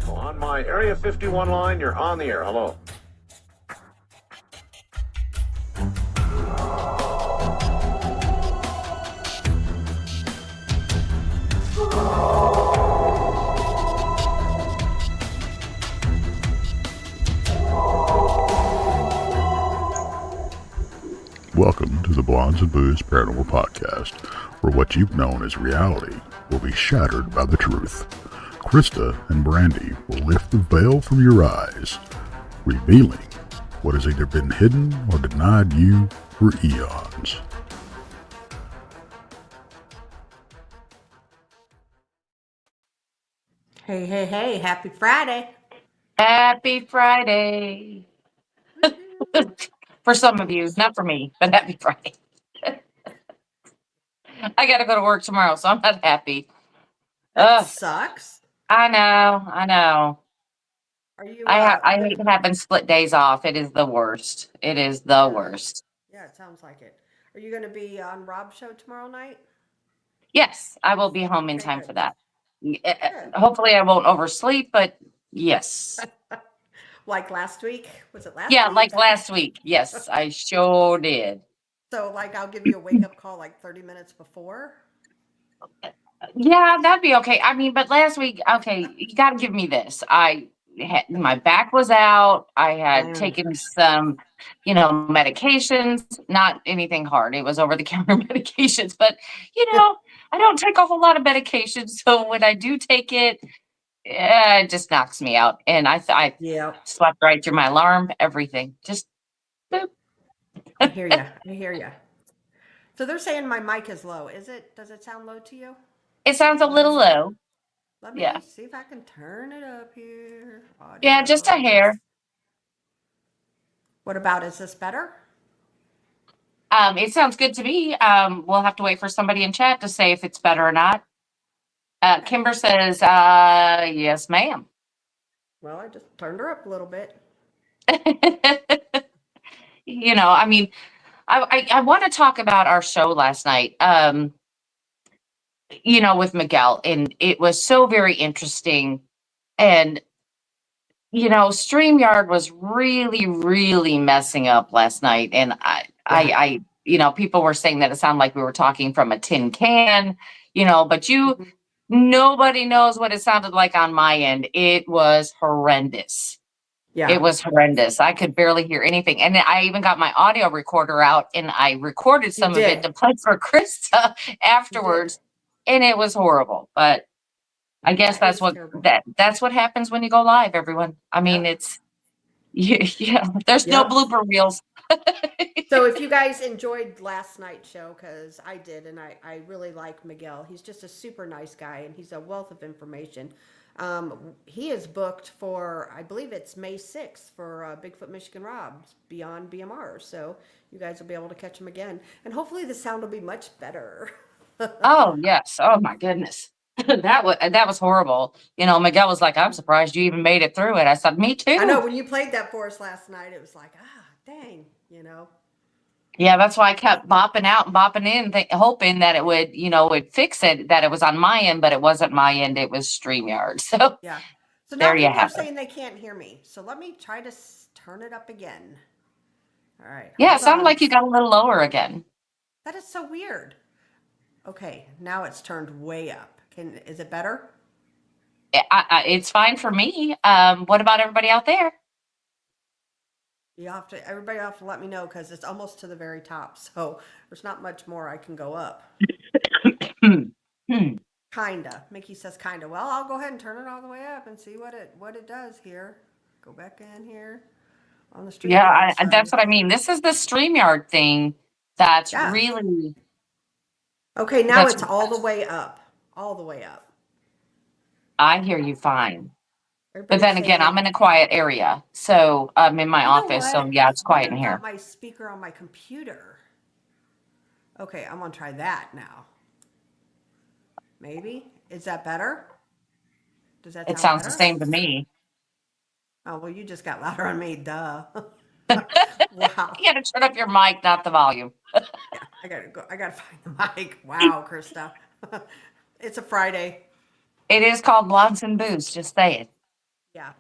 On my Area 51 line, you're on the air. Hello. Welcome to the Soulz Paranormal Podcast, where what you've known as reality will be shattered by the truth. Krista and Brandy will lift the veil from your eyes, revealing what has either been hidden or denied you for eons. Hey, hey, hey, happy Friday. Happy Friday. For some of you, not for me, but happy Friday. I got to go to work tomorrow, so I'm not happy. That sucks. I know. Are you? I hate having split days off. It is the worst. It is the worst. Yeah, it sounds like it. Are you going to be on Rob's show tomorrow night? Yes, I will be home in time good. for that. Good. Hopefully I won't oversleep, but yes. Like last week? Was it last Yeah, week? like last week. Yes, I sure did. So, like, I'll give you a wake-up call like 30 minutes before? Yeah, that'd be okay. I mean, but last week, okay, you got to give me this. My back was out. I had taken some, medications, not anything hard. It was over the counter medications, but I don't take a whole lot of medications. So when I do take it, it just knocks me out. And I slept right through my alarm, everything. Just boop. I hear you. So they're saying my mic is low. Does it sound low to you? It sounds a little low. Let me see if I can turn it up here. Audio. Yeah, just a hair. What about, is this better? It sounds good to me. We'll have to wait for somebody in chat to say if it's better or not. Kimber says, yes, ma'am. Well, I just turned her up a little bit. I mean, I want to talk about our show last night, with Miguel, and it was so very interesting. And, StreamYard was really, really messing up last night. And I people were saying that it sounded like we were talking from a tin can, but nobody knows what it sounded like on my end. It was horrendous. Yeah. It was horrendous. I could barely hear anything. And I even got my audio recorder out and I recorded some of it to play for Krista afterwards. And it was horrible. But I guess that's what happens when you go live, everyone. I mean, there's no blooper reels. So if you guys enjoyed last night's show, because I did, and I really like Miguel. He's just a super nice guy, and he's a wealth of information. He is booked for, I believe it's May 6th for Bigfoot Michigan Rob's Beyond BMR. So you guys will be able to catch him again. And hopefully the sound will be much better. Oh, yes. Oh, my goodness. That was horrible. Miguel was like, I'm surprised you even made it through it. I said, me too. I know, when you played that for us last night, it was like, dang, Yeah, that's why I kept bopping out and bopping in, hoping that it would fix it, that it was on my end, but it wasn't my end. It was StreamYard. So yeah. So now people are saying they can't hear me. So let me try to turn it up again. All right. Yeah, it sounded like you got a little lower again. That is so weird. Okay, now it's turned way up. Is it better? It's fine for me. What about everybody out there? Everybody have to let me know, because it's almost to the very top. So there's not much more I can go up. Kinda. Mickey says kinda. Well, I'll go ahead and turn it all the way up and see what it does here. Go back in here on the StreamYard. Yeah, that's what I mean. This is the StreamYard thing that's really... Okay, now it's all the way up. All the way up. I hear you fine. But then again, I'm in a quiet area. So I'm in my office. So yeah, it's quiet in here. I've got my speaker on my computer. Okay, I'm going to try that now. Maybe? Is that better? Does that sound It sounds better? the same to me. Oh, well, you just got louder on me. Duh. Wow. You got to turn up your mic, not the volume. Yeah, I gotta find the mic. Wow, Krista. It's a Friday. It is called Blondes and Booze, just say it. Yeah.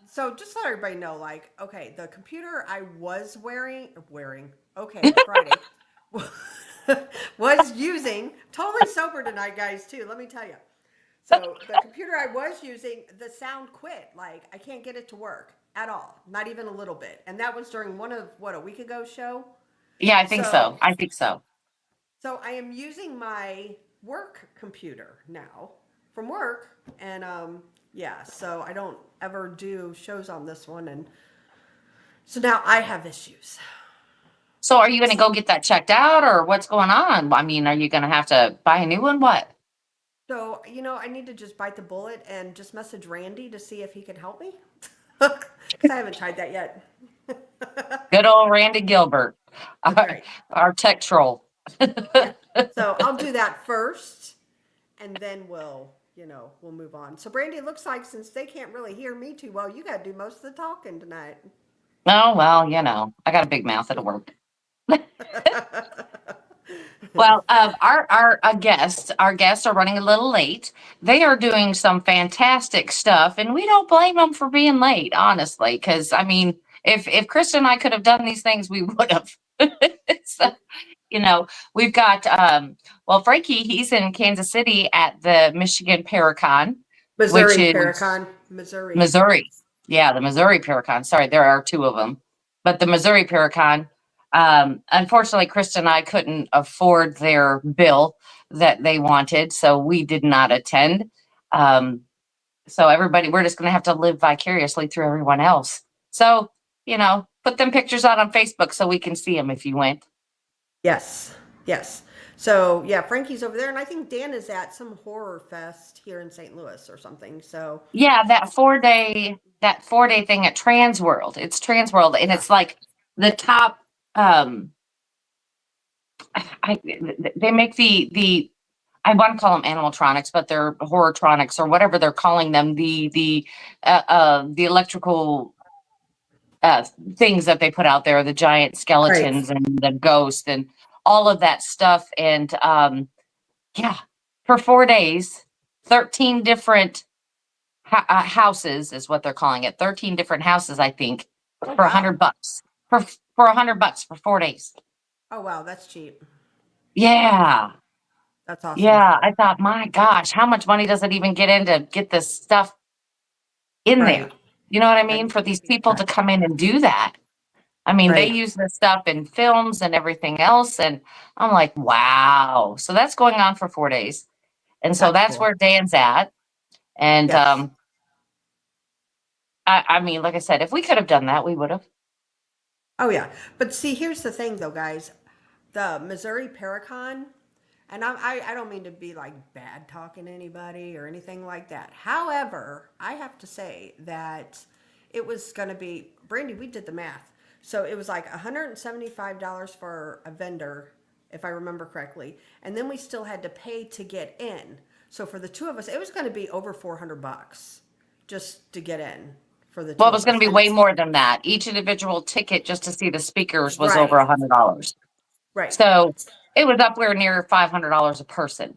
So just let everybody know, like, okay, the computer I was wearing, okay, it's Friday, was using, totally sober tonight, guys, too, let me tell you. So the computer I was using, the sound quit. Like, I can't get it to work at all, not even a little bit. And that was during one of, what, a week ago show? Yeah, I think So, so. I think so. so I am using my work computer now from work, and yeah, so I don't ever do shows on this one, and so now I have issues. So are you going to go get that checked out or what's going on? I mean, are you going to have to buy a new one? What? So, I need to just bite the bullet and just message Randy to see if he can help me. Because I haven't tried that yet. Good old Randy Gilbert, That's our, right. our tech troll. Yeah. So I'll do that first, and then we'll move on. So Brandy, it looks like since they can't really hear me too well, you got to do most of the talking tonight. Oh, well, I got a big mouth. It'll work. Well, our guests are running a little late. They are doing some fantastic stuff, and we don't blame them for being late, honestly. Because I mean, if Krista and I could have done these things, we would have. So, we've got well, Frankie, he's in Kansas City at the Michigan Paracon, which Missouri is Paracon, Missouri. Missouri. Yeah, the Missouri Paracon. Sorry, there are two of them, but the Missouri Paracon. Unfortunately, Krista and I couldn't afford their bill that they wanted, so we did not attend. So everybody, we're just going to have to live vicariously through everyone else. So, put them pictures out on Facebook so we can see them if you went. Yes, yes. So yeah, Frankie's over there, and I think Dan is at some horror fest here in St. Louis or something. So Yeah, that 4-day thing at Trans World. It's Trans World, and yeah, it's like the top. They make the I want to call them animatronics, but they're horrortronics or whatever they're calling them. The electrical things that they put out there, the giant right, skeletons and the ghosts and all of that stuff. And yeah, for 4 days, 13 different houses is what they're calling it. 13 different houses, I think, oh for wow, $100 for $100 for 4 days. oh wow, that's cheap. Yeah. That's awesome. Yeah. I thought, my gosh, how much money does it even get in to get this stuff in there? Right, You know what I right, mean? For these people to come in and do that. I mean, they right. use this stuff in films and everything else. And I'm like, wow. So that's going on for 4 days. And so That's that's cool. where Dan's at. And Yes. I mean, like I said, if we could have done that, we would have. Oh yeah. But see, here's the thing though, guys. The Missouri Paracon, and I don't mean to be like bad talking anybody or anything like that. However, I have to say that it was going to be, Brandy, we did the math. So it was like $175 for a vendor, if I remember correctly. And then we still had to pay to get in. So for the two of us, it was going to be over $400 just to get in for the Well, two it was of going us. to be And way more than that. Each individual ticket just to see the speakers was over right, $100. right. So it was up where near $500 a person.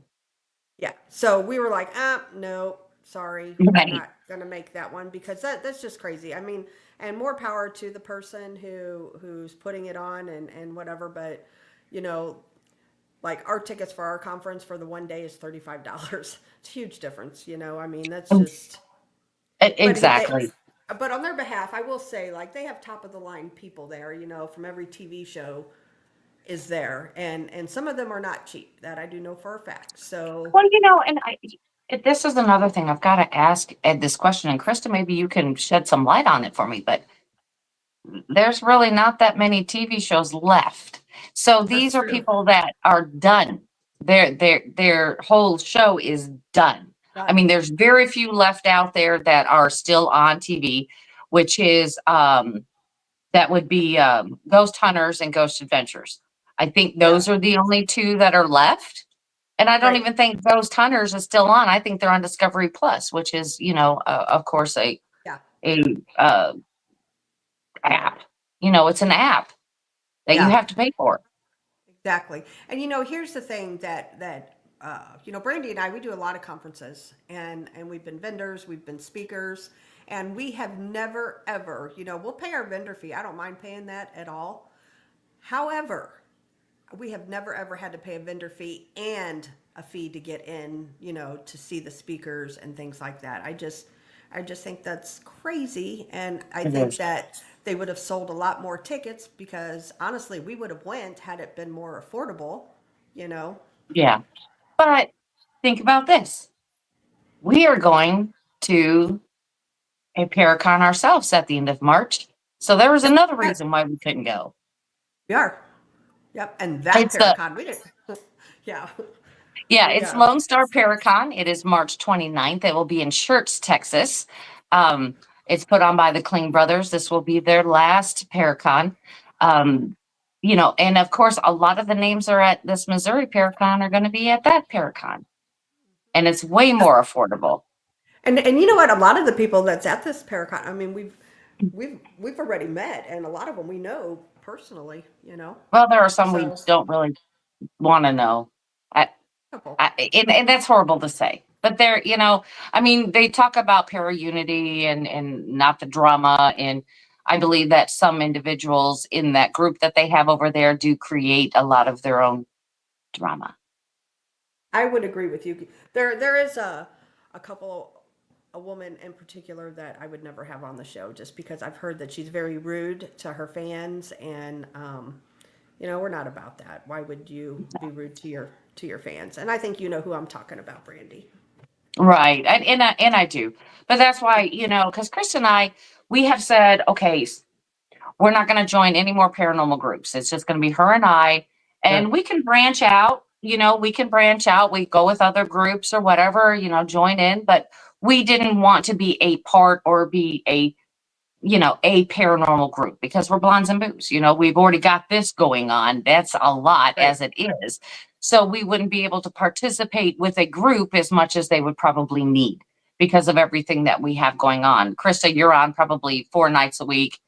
Yeah. So we were like, no, sorry, we're Right. not gonna make that one because that's just crazy. I mean, and more power to the person who's putting it on and whatever, but you know, like our tickets for our conference for the one day is $35. It's a huge difference, I mean, that's just but Exactly. but on their behalf, I will say like they have top of the line people there, from every TV show is there and some of them are not cheap. That I do know for a fact. So Well, this is another thing I've got to ask Ed this question, and Krista, maybe you can shed some light on it for me, but there's really not that many TV shows left. So that's these are true. people that are done. Their whole show is done. I Done. mean, there's very few left out there that are still on TV, which is that would be Ghost Hunters and Ghost Adventures. I think Yeah. those are the only two that are left. And I don't Right. even think Ghost Hunters is still on. I think they're on Discovery Plus, which is, of course, Yeah. a app. It's an app that you Yeah. have to pay for. Exactly. And here's the thing that Brandy and I, we do a lot of conferences, and we've been vendors, we've been speakers, and we have never ever, we'll pay our vendor fee. I don't mind paying that at all. However, we have never ever had to pay a vendor fee and a fee to get in, to see the speakers and things like that. I just think that's crazy, and I think that they would have sold a lot more tickets because honestly, we would have went had it been more affordable, Yeah. But think about this. We are going to a Paracon ourselves at the end of March. So there was another reason why we couldn't go. We are. Yep. And that It's Paracon, we didn't. Yeah. Yeah, it's Lone Star Paracon. It is March 29th. It will be in Schertz, Texas. It's put on by the Kling brothers. This will be their last Paracon. And of course, a lot of the names are at this Missouri Paracon are going to be at that Paracon. And it's way more affordable. And you know what? A lot of the people that's at this Paracon, I mean, we've already met, and a lot of them we know personally. Well, there are some we don't really want to know. And that's horrible to say, but they're, they talk about para-unity and not the drama. And I believe that some individuals in that group that they have over there do create a lot of their own drama. I would agree with you. There is a woman in particular that I would never have on the show just because I've heard that she's very rude to her fans, and we're not about that. Why would you be rude to your fans? And I think you know who I'm talking about, Brandy. Right. And I do. But that's why, because Chris and I, we have said, okay, we're not going to join any more paranormal groups. It's just going to be her and I, and we can branch out, we go with other groups or whatever, join in, but we didn't want to be a part or be a paranormal group because we're Blondes and Booze. We've already got this going on. That's a lot as it is. So we wouldn't be able to participate with a group as much as they would probably need because of everything that we have going on. Krista, you're on probably 4 nights a week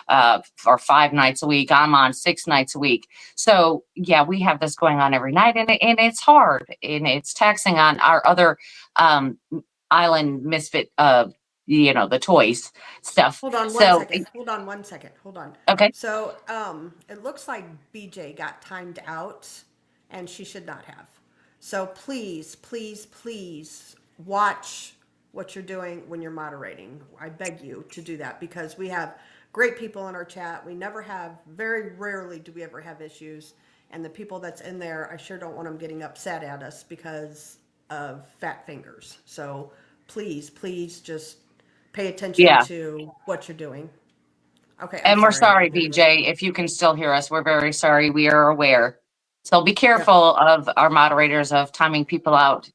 or 5 nights a week. I'm on 6 nights a week. So yeah, we have this going on every night, and it's hard and it's taxing on our other island misfit the toys stuff. Hold on 1 second. Hold on. Okay. So it looks like BJ got timed out, and she should not have. So please, please, please watch what you're doing when you're moderating. I beg you to do that because we have great people in our chat. We never have, very rarely do we ever have issues. And the people that's in there, I sure don't want them getting upset at us because of fat fingers. So please, please just pay attention to what you're doing. Okay. And we're sorry, BJ, if you can still hear us. We're very sorry. We are aware. So be careful of our moderators of timing people out.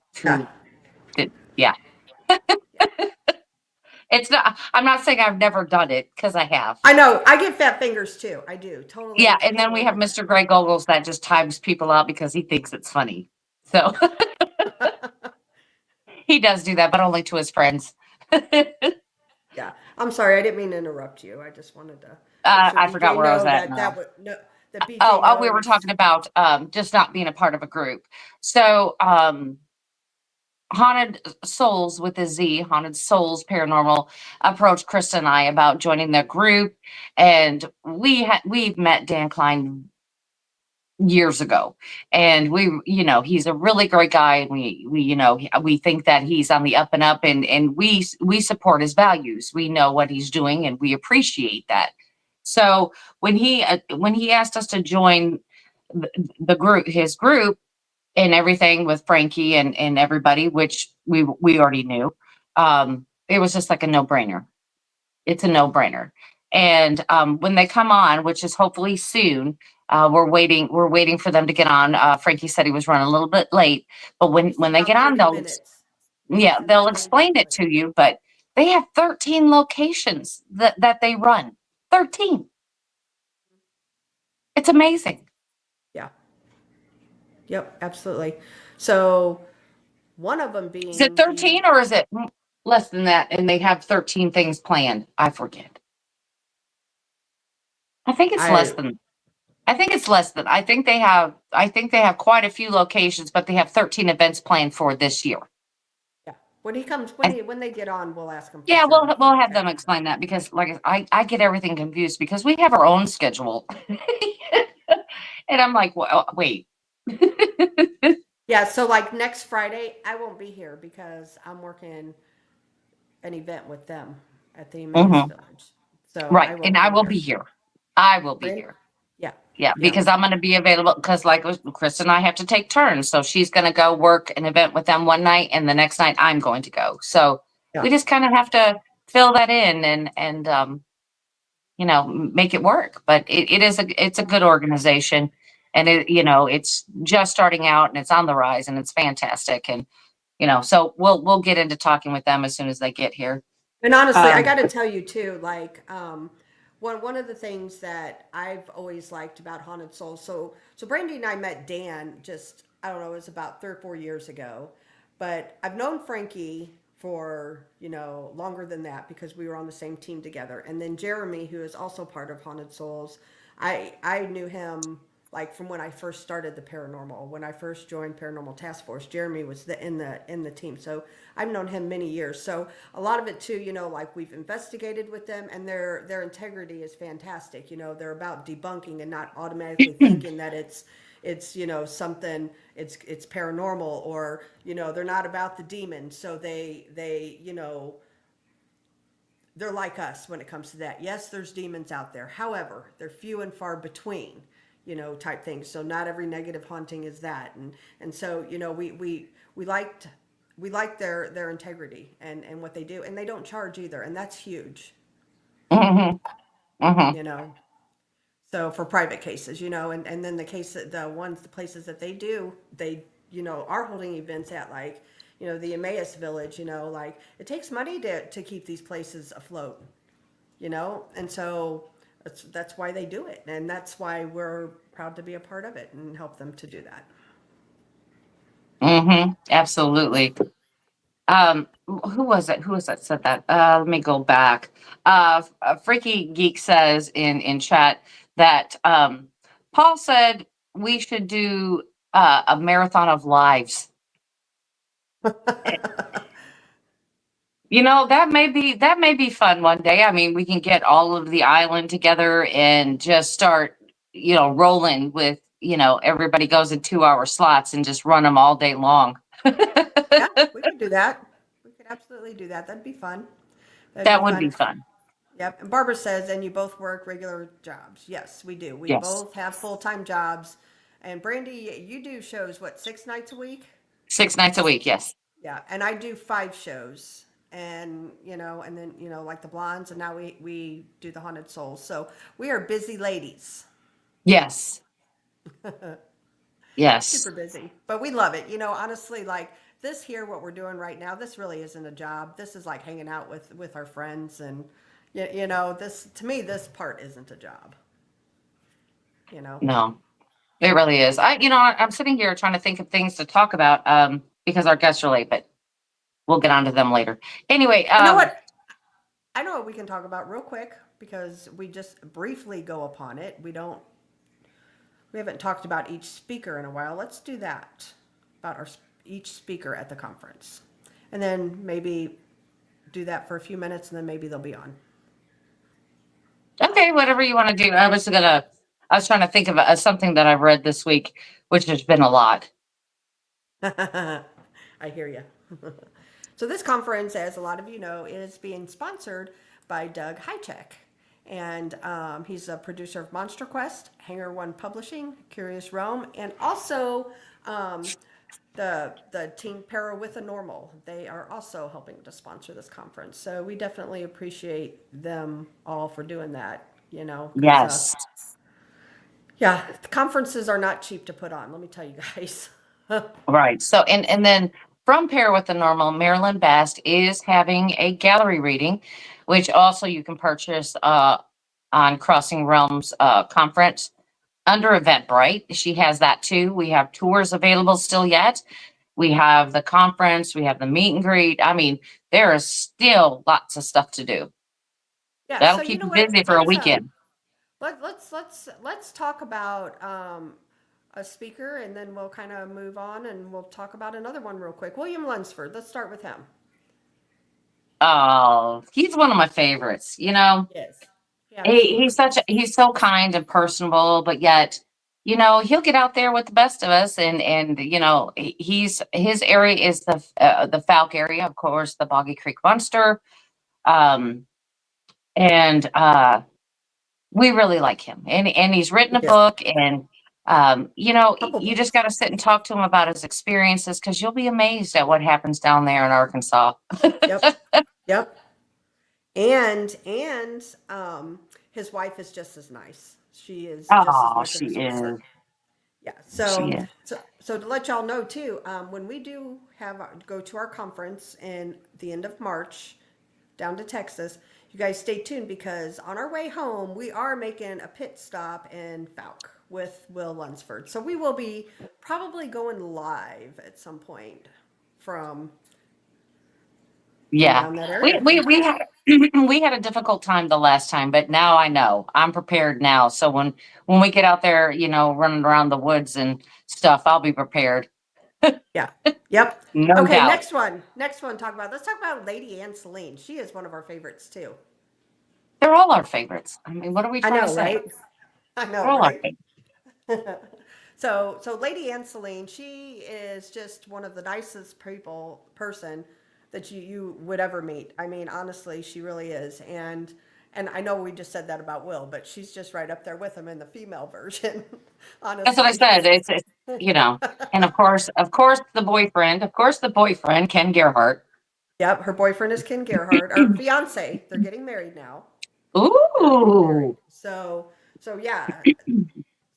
It's not, I'm not saying I've never done it because I have. I know. I get fat fingers too. I do. Totally. Yeah. And then we have Mr. Greg Ogles that just times people out because he thinks it's funny. So he does do that, but only to his friends. Yeah. I'm sorry. I didn't mean to interrupt you. I just wanted to. I forgot where I was at. We were talking about just not being a part of a group. So Haunted Soulz with a Z, Haunted Soulz Paranormal approached Krista and I about joining their group, and we've met Dan Klein years ago, and he's a really great guy, and we think that he's on the up and up, and we support his values. We know what he's doing, and we appreciate that. So when he asked us to join the group, his group, and everything with Frankie and everybody, which we already knew, it was just like a no-brainer. It's a no-brainer. And when they come on, which is hopefully soon, we're waiting for them to get on. Frankie said he was running a little bit late, but when they get on, they'll explain it to you. But they have 13 locations that they run. 13. It's amazing. Yeah. Yep, absolutely. So one of them being... Is it 13 or is it less than that? And they have 13 things planned. I forget. I think it's less than... I think it's less than. I think they have quite a few locations, but they have 13 events planned for this year. Yeah. When he comes, when they get on, we'll ask him for Yeah, sure. we'll have them explain that because like I get everything confused because we have our own schedule. And I'm like, well, wait. Yeah, so like next Friday, I won't be here because I'm working an event with them at the Emmaus Hmm. Village. So I Right. And won't I be will here. be here. I will be Brent? here. Yeah. Yeah, Yeah. because I'm going to be available because like Chris and I have to take turns. So she's going to go work an event with them one night and the next night I'm going to go. So Yeah. we just kind of have to fill that in and make it work. But it's a good organization and it's just starting out and it's on the rise and it's fantastic. And, so we'll get into talking with them as soon as they get here. And honestly, I Um, got to tell you too, like, one of the things that I've always liked about Haunted Souls. So Brandy and I met Dan just, I don't know, it was about 3 or 4 years ago, but I've known Frankie for, longer than that because we were on the same team together. And then Jeremy, who is also part of Haunted Souls, I knew him like from when I first started the paranormal. When I first joined Paranormal Task Force, Jeremy was in the team. So I've known him many years. So a lot of it too, like we've investigated with them, and their integrity is fantastic. They're about debunking and not automatically thinking that it's something it's paranormal, or they're not about the demons. So they they're like us when it comes to that. Yes, there's demons out there. However, they're few and far between, type things. So not every negative haunting is that. And so, we like their integrity and what they do. And they don't charge either. And that's huge, mhm, mhm. you know. So for private cases, and then the places that they are holding events at, like, the Emmaus Village, like it takes money to keep these places afloat, and so that's why they do it. And that's why we're proud to be a part of it and help them to do that. Absolutely. Who was it? Who was that said that? Let me go back. Freaky Geek says in chat that Paul said we should do a marathon of lives. That may be fun one day. I mean, we can get all of the island together and just start, rolling with, everybody goes in 2-hour slots and just run them all day long. Yeah, we could do that. We could absolutely do that. That'd be fun. That'd That be would be fun. fun. Yep. And Barbara says, and you both work regular jobs. Yes, we do. We Yes. both have full-time jobs. And Brandy, you do shows, what, 6 nights a week? 6 nights a week. Yes. Yeah. And I do 5 shows. And, and then, like the Blondes, and now we do the Haunted Souls. So we are busy ladies. Yes. Yes. Super busy. But we love it. Honestly, like this here, what we're doing right now, this really isn't a job. This is like hanging out with our friends. And, this, to me, this part isn't a job. No, it really is. I'm sitting here trying to think of things to talk about because our guests are late, but we'll get onto them later. Anyway, You know what? I know what we can talk about real quick because we just briefly go upon it. We haven't talked about each speaker in a while. Let's do that about each speaker at the conference, and then maybe do that for a few minutes, and then maybe they'll be on. Okay, whatever you want to do. I was trying to think of something that I've read this week, which has been a lot. I hear you. So this conference, as a lot of you know, is being sponsored by Doug Hycheck. And he's a producer of Monster Quest, Hanger One Publishing, Curious Rome, and also the team Para with a Normal. They are also helping to sponsor this conference. So we definitely appreciate them all for doing that, 'cause, Yes. yeah, the conferences are not cheap to put on, let me tell you guys. Right. So, and then from Pair with the Normal, Marilyn Bast is having a gallery reading, which also you can purchase on Crossing Realms conference under Eventbrite. She has that too. We have tours available still yet. We have the conference. We have the meet and greet. I mean, there is still lots of stuff to do. Yeah, That'll so keep you what? busy for a weekend. let's talk about a speaker, and then we'll kind of move on, and we'll talk about another one real quick. William Lunsford. Let's start with him. Oh, he's one of my favorites. Yes. He's so kind and personable, but yet, he'll get out there with the best of us, and his area is the Falk area, of course, the Boggy Creek Monster, and we really like him, and he's written a book, and you just got to sit and talk to him about his experiences, because you'll be amazed at what happens down there in Arkansas. Yep. And his wife is just as nice. She is just as much She of a support. is. Yeah. She is. So to let y'all know too, when we do go to our conference in the end of March down to Texas, you guys stay tuned, because on our way home we are making a pit stop in Falk with Will Lunsford. So we will be probably going live at some point from around that area. We had we had a difficult time the last time, but now I know I'm prepared now. So when we get out there, running around the woods and stuff, I'll be prepared. Yeah. Yep. No Okay. doubt. Next one. Let's talk about Lady Anne Celine. She is one of our favorites too. They're all our favorites. I mean, what are we I trying know, to say? right? I know, They're all our right? favorites. So Lady Anne Celine, she is just one of the nicest person that you would ever meet. I mean, honestly, she really is. And I know we just said that about Will, but she's just right up there with him in the female version. Honestly. That's what I said. It's and of course the boyfriend, Ken Gerhardt. Yep, her boyfriend is Ken Gerhardt, our fiance. They're getting married now. Ooh. So yeah.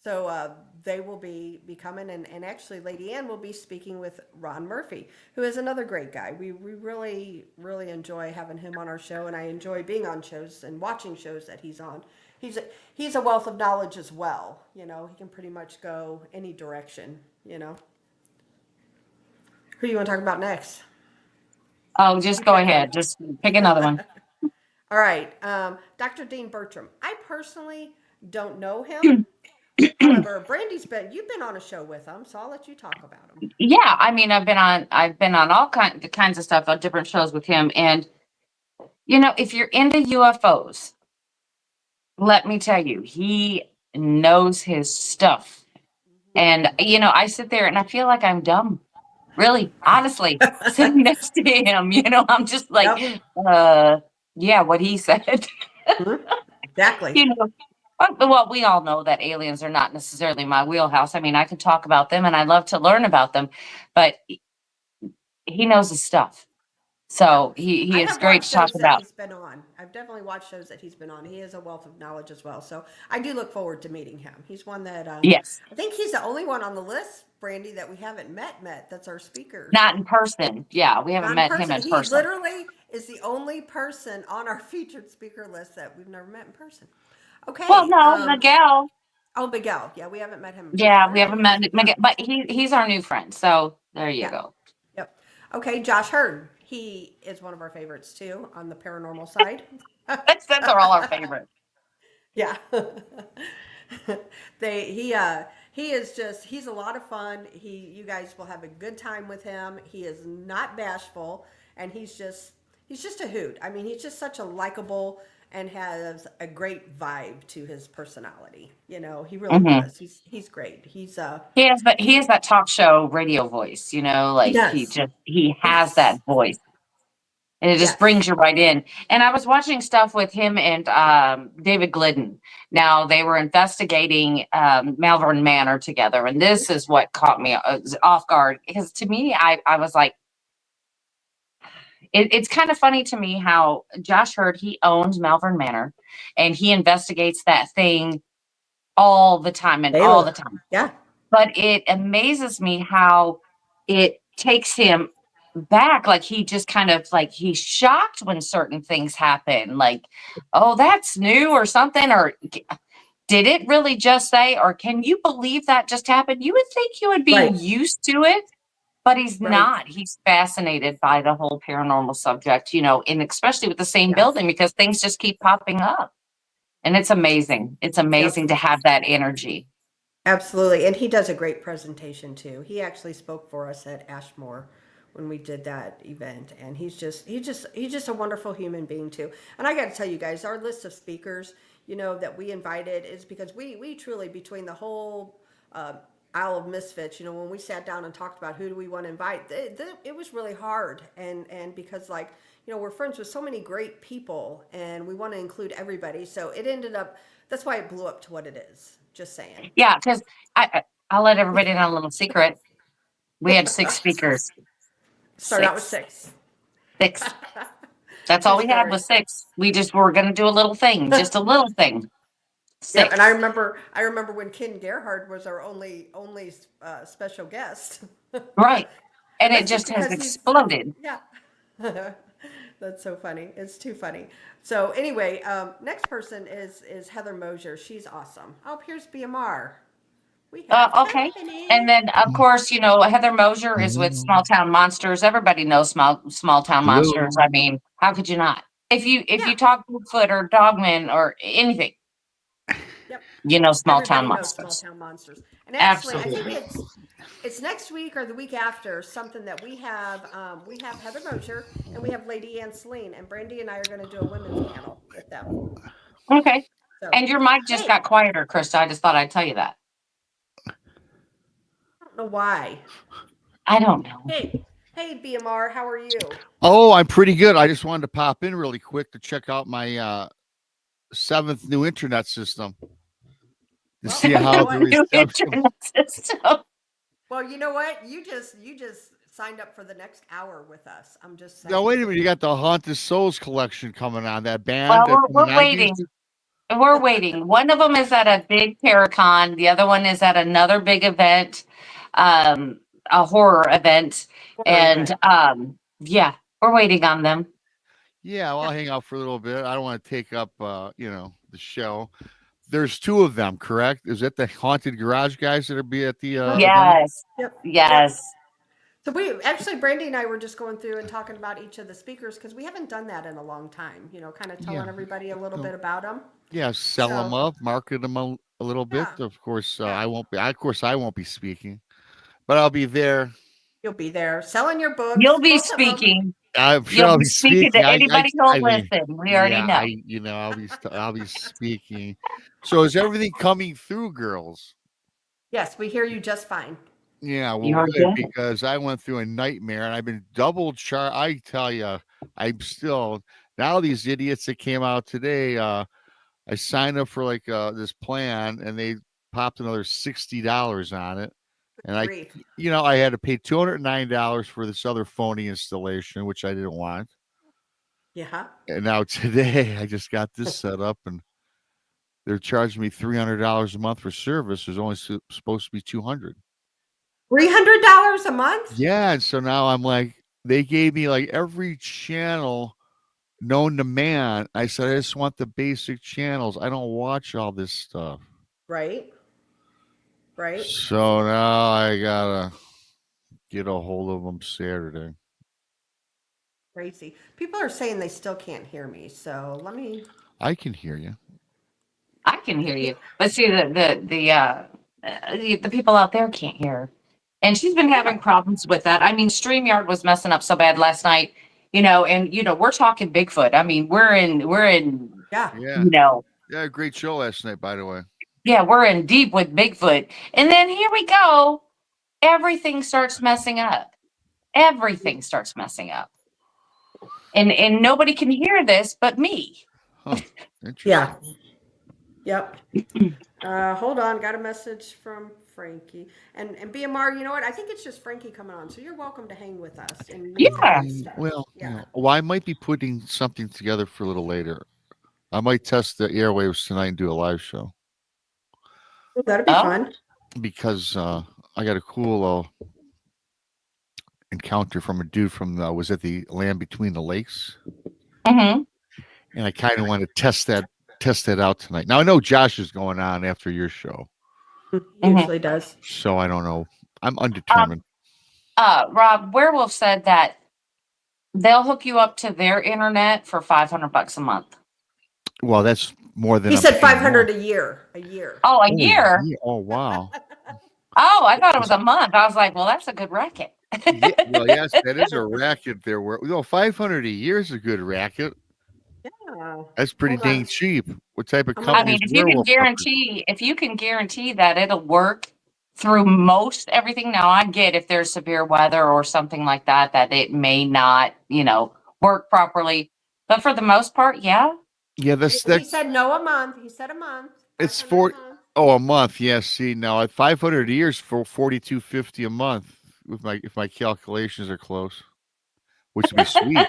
So they will be coming, and actually Lady Anne will be speaking with Ron Murphy, who is another great guy. We really, really enjoy having him on our show, and I enjoy being on shows and watching shows that he's on. He's a wealth of knowledge as well. He can pretty much go any direction. Who you want to talk about next? Oh, just go ahead. Just pick another one. All right. Dr. Dean Bertram. I personally don't know him. However, you've been on a show with him, so I'll let you talk about him. Yeah, I mean, I've been on all kinds of stuff on different shows with him, and if you're into UFOs, let me tell you, he knows his stuff. And I sit there and I feel like I'm dumb. Really, honestly, sitting next to him, I'm just like, yeah, what he said. Exactly. Well, we all know that aliens are not necessarily my wheelhouse. I mean, I can talk about them and I love to learn about them, but he knows his stuff. So he is great to talk about. He's been on. I've definitely watched shows that he's been on. He is a wealth of knowledge as well. So I do look forward to meeting him. He's one that yes. I think he's the only one on the list, Brandy, that we haven't met. That's our speaker. Not in person. Yeah, we haven't met him in person. He literally is the only person on our featured speaker list that we've never met in person. Okay. Well, no, Miguel. Oh, Miguel. Yeah, we haven't met him. Yeah, we haven't met Miguel, but he's our new friend. So there you go. Yep. Okay, Josh Hearn. He is one of our favorites too on the paranormal side. They're all our favorites. Yeah. He is he's a lot of fun. You guys will have a good time with him. He is not bashful, and he's just a hoot. I mean, he's just such a likable and has a great vibe to his personality. He really does. He's great. He has that talk show radio voice, he has that voice. And it just brings you right in. And I was watching stuff with him and David Glidden. Now, they were investigating Malvern Manor together. And this is what caught me off guard. Because to me, I was like, it's kind of funny to me how Josh Heard, he owns Malvern Manor. And he investigates that thing all the time all the time. Yeah. But it amazes me how it takes him back, like he just kind of like he's shocked when certain things happen, like, oh, that's new or something, or did it really just say, or can you believe that just happened? You would think you would be used to it, but he's not. He's fascinated by the whole paranormal subject, and especially with the same building, because things just keep popping up. And it's amazing. It's amazing to have that energy. Absolutely. And he does a great presentation too. He actually spoke for us at Ashmore when we did that event. And he's just a wonderful human being too. And I got to tell you guys, our list of speakers, that we invited is because we truly, between the whole Isle of Misfits, when we sat down and talked about who do we want to invite, it was really hard. And because we're friends with so many great people and we want to include everybody. So it ended up, that's why it blew up to what it is. Just saying. Yeah, because I'll let everybody know a little secret. We had 6 speakers. Start out with 6. 6. That's all we had was 6. We just were going to do a little thing, just a little thing. 6. Yep, and I remember when Ken Gerhard was our only special guest. Right, and it just has exploded. Yeah, that's so funny. It's too funny. So anyway, next person is Heather Mosier. She's awesome. Oh, here's BMR. Okay. And then, of course, Heather Mosier is with Small Town Monsters. Everybody knows Small Town Monsters. I mean, how could you not? If you talk Bigfoot or Dogman or anything, yep. Small Town Monsters. Small Town Monsters. And actually, Absolutely. I think it's next week or the week after something that we have Heather Mosier and we have Lady Ann Celine, and Brandy and I are going to do a women's panel with them. Okay. So, and your mic just got quieter, Krista. I just thought I'd tell you that. I don't know why. I don't know. Hey, BMR, how are you? Oh, I'm pretty good. I just wanted to pop in really quick to check out my 7th new internet system to see how the reception. Well, you know what? You just signed up for the next hour with us. I'm just saying. No, wait a minute. You got the Haunted Souls collection coming on. That band. Well, we're waiting. We're waiting. One of them is at a big Paracon. The other one is at another big event, a horror event. Yeah, we're waiting on them. Yeah, well, I'll hang out for a little bit. I don't want to take up, the show. There's 2 of them, correct? Is it the Haunted Garage guys that are be at the? Yes. Yep. Yes. So Brandy and I were just going through and talking about each of the speakers because we haven't done that in a long time. Kind of telling everybody a little bit about them. Yeah, sell them up, market them a little bit. Of course, I won't be. Of course, I won't be speaking, but I'll be there. You'll be there selling your books. You'll be speaking. I'm sure I'll be speaking to anybody who'll listen. We already know. I'll be speaking. So is everything coming through, girls? Yes, we hear you just fine. Yeah, well, good, because I went through a nightmare and I've been double charged. I tell you, I'm still now these idiots that came out today. I signed up for this plan and they popped another $60 on it. And I had to pay $209 for this other phony installation, which I didn't want. Yeah. And now today I just got this set up and they're charging me $300 a month for service. There's only supposed to be $200. $300 a month? Yeah. And so now I'm like, they gave me every channel known to man. I said, I just want the basic channels. I don't watch all this stuff. Right. So now I gotta get a hold of them Saturday. Crazy. People are saying they still can't hear me. So I can hear you. I can hear you. But see, the people out there can't hear. And she's been having problems with that. I mean, StreamYard was messing up so bad last night, we're talking Bigfoot. I mean, we're in. Yeah, great show last night, by the way. Yeah, we're in deep with Bigfoot. And then here we go. Everything starts messing up. And nobody can hear this but me. Huh, yeah. Yep. Hold on. Got a message from Frankie. And BMR, you know what? I think it's just Frankie coming on. So you're welcome to hang with us. Well, I might be putting something together for a little later. I might test the airwaves tonight and do a live show. That'd be fun. Because I got a cool encounter from a dude from was at the Land Between the Lakes. Mm-hmm. And I kind of want to test that out tonight. Now I know Josh is going on after your show. He usually does. So I don't know. I'm undetermined. Rob, Werewolf said that they'll hook you up to their internet for $500 a month. Well, that's more than He I'm said paying 500 now. a year. A year. Oh, a Oh, year. yeah. Oh, wow. Oh, I thought it was a month. I was like, well, that's a good racket. Yeah, well, yes, that is a racket there. Where 500 a year is a good racket. Yeah. That's pretty Hold on. dang cheap. What type of I'm I gonna- company mean, is Werewolf Puppers? if you can guarantee that it'll work through most everything. Now, I get if there's severe weather or something like that, that it may not, work properly. But for the most part, yeah. Yeah, He said no a month. He said a month. it's 500 for a month. a month. Yes, see now at 500 a year is for 42.50 a month if my calculations are close, which would be sweet.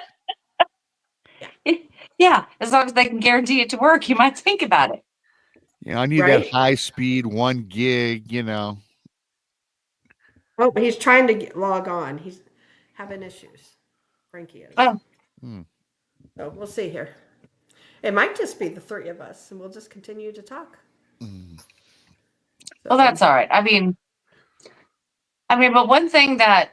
Yeah, as long as they can guarantee it to work, you might think about it. Yeah, I need Right? that high speed 1 gig. Oh, he's trying to log on. He's having issues. Frankie is. Oh, So we'll see here. It might just be the three of us, and we'll just continue to talk. well, that's all right. I mean, but one thing that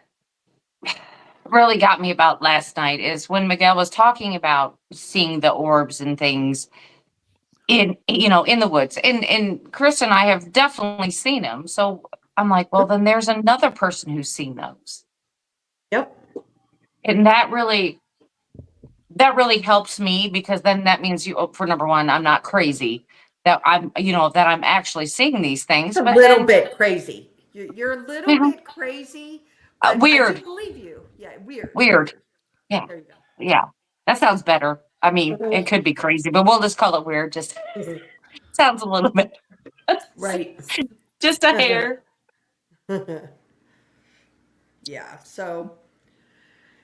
really got me about last night is when Miguel was talking about seeing the orbs and things in the woods, and Chris and I have definitely seen them. So I'm like, well, then there's another person who's seen those. Yep. And that really helps me, because then that means for number one, I'm not crazy, that I'm actually seeing these things. It's a But little then, bit crazy. You're a little Mhm. bit crazy. But I weird. do believe you. Yeah, weird. Weird. Yeah. There you go. Yeah, that sounds better. I mean, it could be crazy, but we'll just call it weird. Just sounds a little bit Right. just a hair. Yeah. So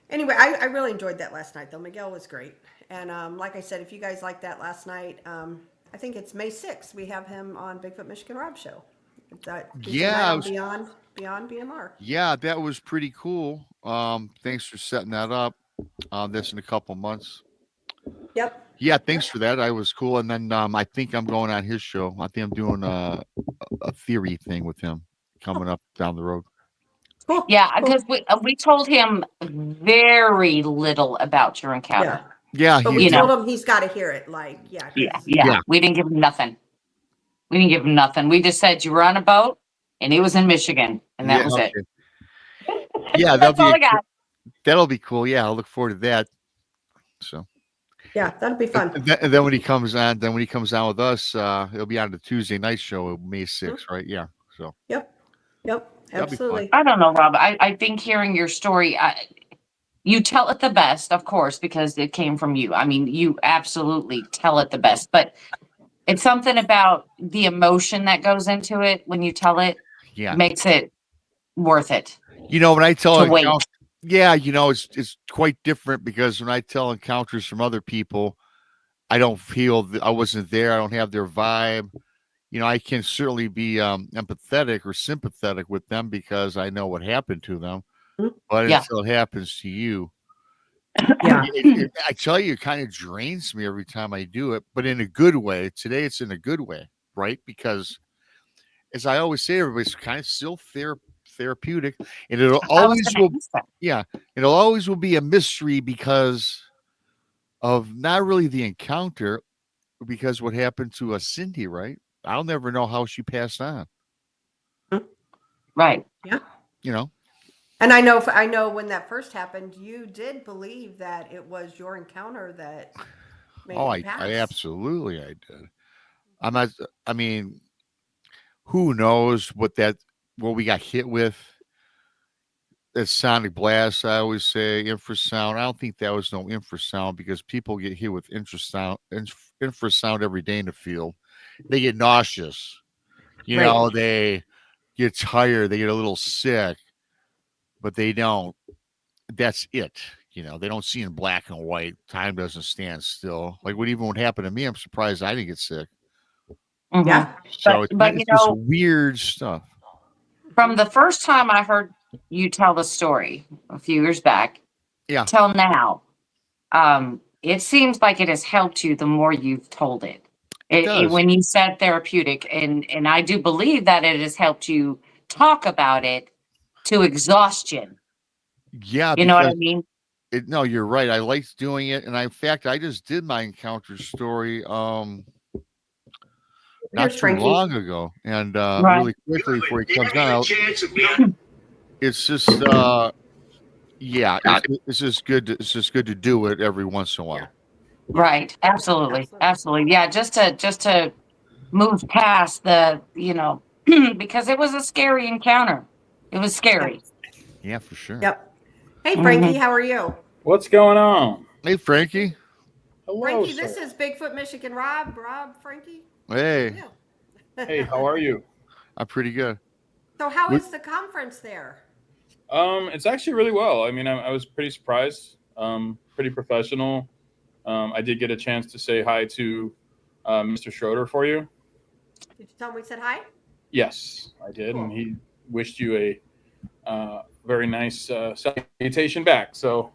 anyway, I really enjoyed that last night, though. Miguel was great. And like I said, if you guys liked that last night, I think it's May 6th. We have him on Bigfoot Michigan Rob Show. That is Yeah, tonight I on was- Beyond BMR. Yeah, that was pretty cool. Thanks for setting that up. This in a couple months. Yep. Yeah, thanks for that. I was cool. And then I think I'm going on his show. I think I'm doing a theory thing with him coming up down the road. Cool. Yeah, Cool. because we told him very little about your encounter. Yeah, But he we did. told him he's got to hear it. Like, yeah. 'cause- Yeah. Yeah. We didn't give him nothing. We just said you were on a boat and he was in Michigan, and that was it. Yeah, That's all I got. that'll be cool. Yeah, I'll look forward to that. So Yeah, that'd be fun. and then when he comes on, with us, it'll be on the Tuesday night show, May 6th, right? Yeah. So Yep. That'd be fun. Absolutely. I don't know, Rob. I think hearing your story, you tell it the best, of course, because it came from you. I mean, you absolutely tell it the best, but it's something about the emotion that goes into it when you tell it, yeah, makes it worth it. when I tell To wait. it's quite different, because when I tell encounters from other people, I don't feel I wasn't there. I don't have their vibe. I can certainly be empathetic or sympathetic with them because I know what happened to them. But Yeah. until it happens to you, Yeah. I tell you, it kind of drains me every time I do it, but in a good way. Today, it's in a good way, right? Because, as I always say, everybody's kind of still therapeutic, and it'll always will be a mystery because of not really the encounter, because what happened to Cindy, right? I'll never know how she passed on. Right. Yeah. And I know when that first happened, you did believe that it was your encounter that made it pass. I absolutely did. I mean, who knows what we got hit with? That sonic blast, I always say, infrasound. I don't think that was no infrasound, because people get hit with infrasound every day in the field. They get nauseous. Right. They get tired. They get a little sick, but they don't. That's it. They don't see in black and white. Time doesn't stand still. Like what happened to me, I'm surprised I didn't get sick. Mhm. Yeah. So But it's just weird stuff. From the first time I heard you tell the story a few years back, Yeah. till now, it seems like it has helped you the more you've told it. It does. When you said therapeutic, and I do believe that it has helped you talk about it to exhaustion. Yeah. You know what I mean? No, you're right. I liked doing it. And in fact, I just did my encounter story not Here's too Frankie. long ago. And Right. really quickly before he comes out, it's just it's just good. It's just good to do it every once in a while. Right. Absolutely. Absolutely. Yeah. Just to move past the, because it was a scary encounter. It was scary. Yeah, for sure. Yep. Hey, Frankie, how are you? What's going on? Hey, Frankie. Hello, Frankie, sir. this is Bigfoot, Michigan. Rob, Frankie. Hey, Yeah. Hey, how are you? I'm pretty good. So how is the conference there? It's actually really well. I mean, I was pretty surprised. Pretty professional. I did get a chance to say hi to Mr. Schroeder for you. Did you tell him we said hi? Yes, I did, Cool. and he wished you a very nice salutation back. So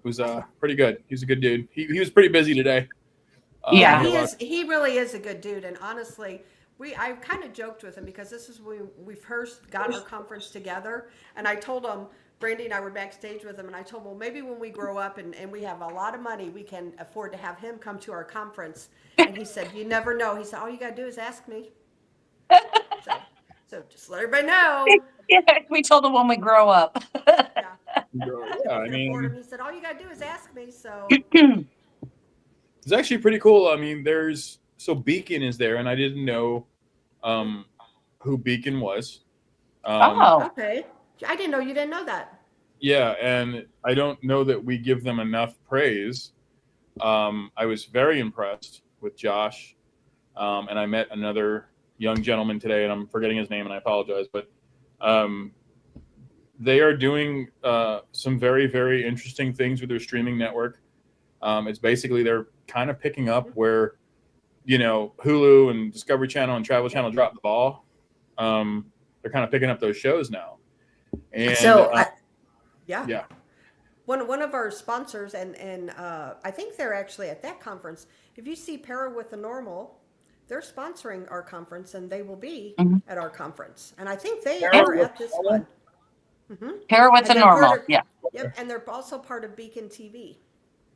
it was pretty good. He's a good dude. He was pretty busy today. Yeah. He really is a good dude, and honestly, I kind of joked with him because this is when we first got our conference together, and I told him, Brandy and I were backstage with him, and I told him, well, maybe when we grow up and we have a lot of money, we can afford to have him come to our conference. And he said, you never know. He said, all you got to do is ask me. So just let everybody know. Yeah, we told him when we grow up. Yeah. Yeah, I mean, He said, all you got to do is ask me. So it's actually pretty cool. I mean, so Beacon is there, and I didn't know who Beacon was. okay. I didn't know you didn't know that. Yeah, and I don't know that we give them enough praise. I was very impressed with Josh, and I met another young gentleman today, and I'm forgetting his name, and I apologize, but they are doing some very, very interesting things with their streaming network. It's basically they're kind of picking up where, Hulu and Discovery Channel and Travel Channel dropped the ball. They're kind of picking up those shows now. And So, yeah. One of our sponsors, and I think they're actually at that conference. If you see Para with the Normal, they're sponsoring our conference, and they will be at our conference. And I think they are at this one. Pair with the Normal. Yeah. Yep, and they're also part of Beacon TV.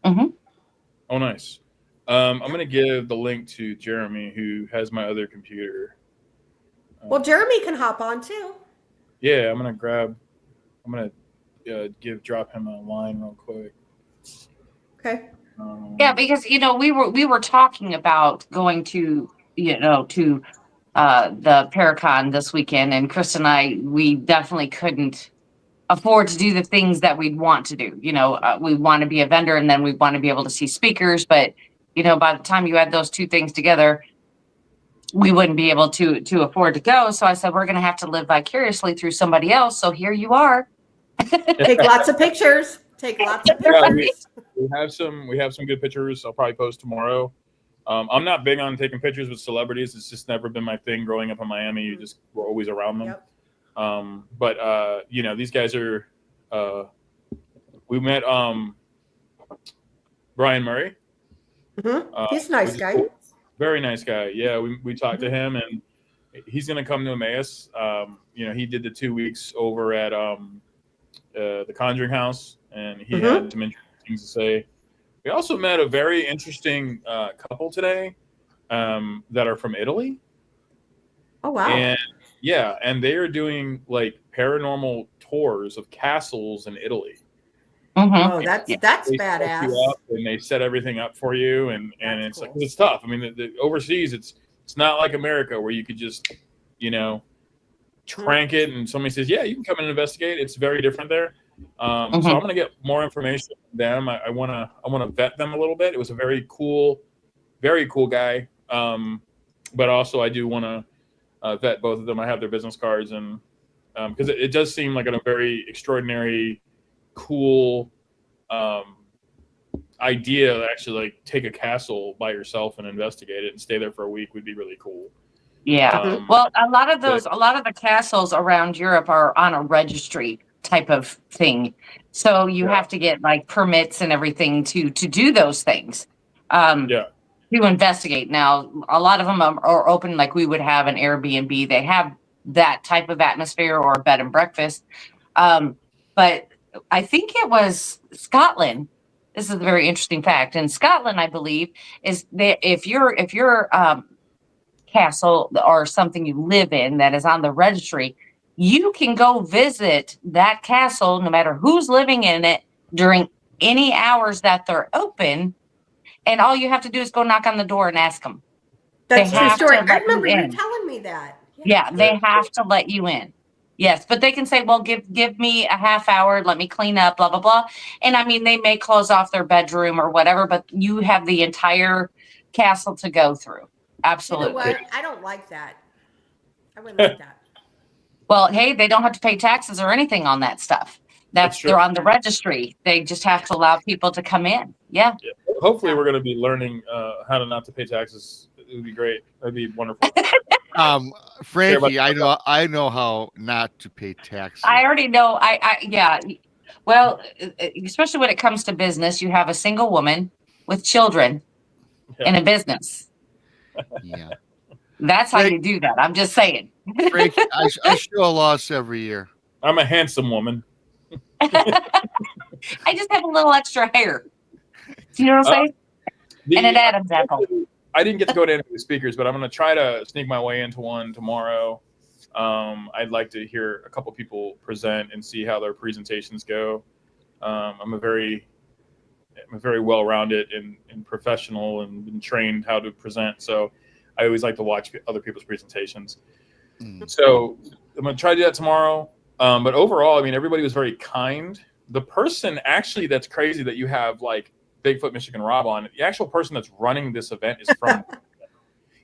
Oh, nice. I'm going to give the link to Jeremy, who has my other computer. Well, Jeremy can hop on too. Yeah, I'm going to drop him a line real quick. Okay. Yeah, because we were talking about going to the Paracon this weekend, and Chris and we definitely couldn't afford to do the things that we'd want to do. We want to be a vendor, and then we want to be able to see speakers, but by the time you add those two things together, we wouldn't be able to afford to go. So I said, we're going to have to live vicariously through somebody else. So here you are. Take lots of pictures. Yeah, we have some good pictures. I'll probably post tomorrow. I'm not big on taking pictures with celebrities. It's just never been my thing growing up in Miami. You just were always around them. Yep. But these guys are, we met Brian Murray. He's a nice guy. Very nice guy. Yeah, we talked to him, and he's going to come to Emmaus. He did the 2 weeks over at the Conjuring House, and he had some interesting things to say. We also met a very interesting couple today that are from Italy. Oh, wow. And they are doing like paranormal tours of castles in Italy. Oh, that's They badass. set you up and they set everything up for you, and it's cool. like it's tough. I mean, the overseas, it's not like America where you could just crank it and somebody says, yeah, you can come and investigate. It's very different there. So I'm going to get more information from them. I want to vet them a little bit. It was a very cool guy. But also I do want to vet both of them. I have their business cards, and because it does seem like a very extraordinary, cool idea to actually like take a castle by yourself and investigate it and stay there for a week would be really cool. Yeah. Well, a lot of the castles around Europe are on a registry type of thing. So you have to get like permits and everything to do those things. To investigate. Now, a lot of them are open, like we would have an Airbnb. They have that type of atmosphere, or a bed and breakfast. But I think it was Scotland. This is a very interesting fact. In Scotland, I believe, is that if you're castle or something you live in that is on the registry, you can go visit that castle no matter who's living in it during any hours that they're open. And all you have to do is go knock on the door and ask them. That's They true have story. to I let you remember you in. telling me that. Yeah, they have to let you in. Yes, but they can say, well, give me a half hour, let me clean up, blah, blah, blah. And I mean, they may close off their bedroom or whatever, but you have the entire castle to go through. You know Absolutely. what? I don't like that. I wouldn't like that. Well, hey, they don't have to pay taxes or anything on that stuff. That's true. They're on the registry. They just have to allow people to come in. Yeah. Hopefully, we're going to be learning how to not to pay taxes. It would be great. That'd be wonderful. Frankie, I know how not to pay taxes. I already know. Yeah. Well, especially when it comes to business, you have a single woman with children in a business. Yeah. That's how you do that. I'm just saying. Frankie, I show a loss every year. I'm a handsome woman. I just have a little extra hair. Do you know what I'm saying? And an Adam's apple. I didn't get to go to any of the speakers, but I'm going to try to sneak my way into one tomorrow. I'd like to hear a couple people present and see how their presentations go. I'm a very well-rounded and professional and been trained how to present. So I always like to watch other people's presentations. So I'm going to try to do that tomorrow. But overall, I mean, everybody was very kind. The person actually that's crazy that you have like Bigfoot Michigan Rob on, the actual person that's running this event is from,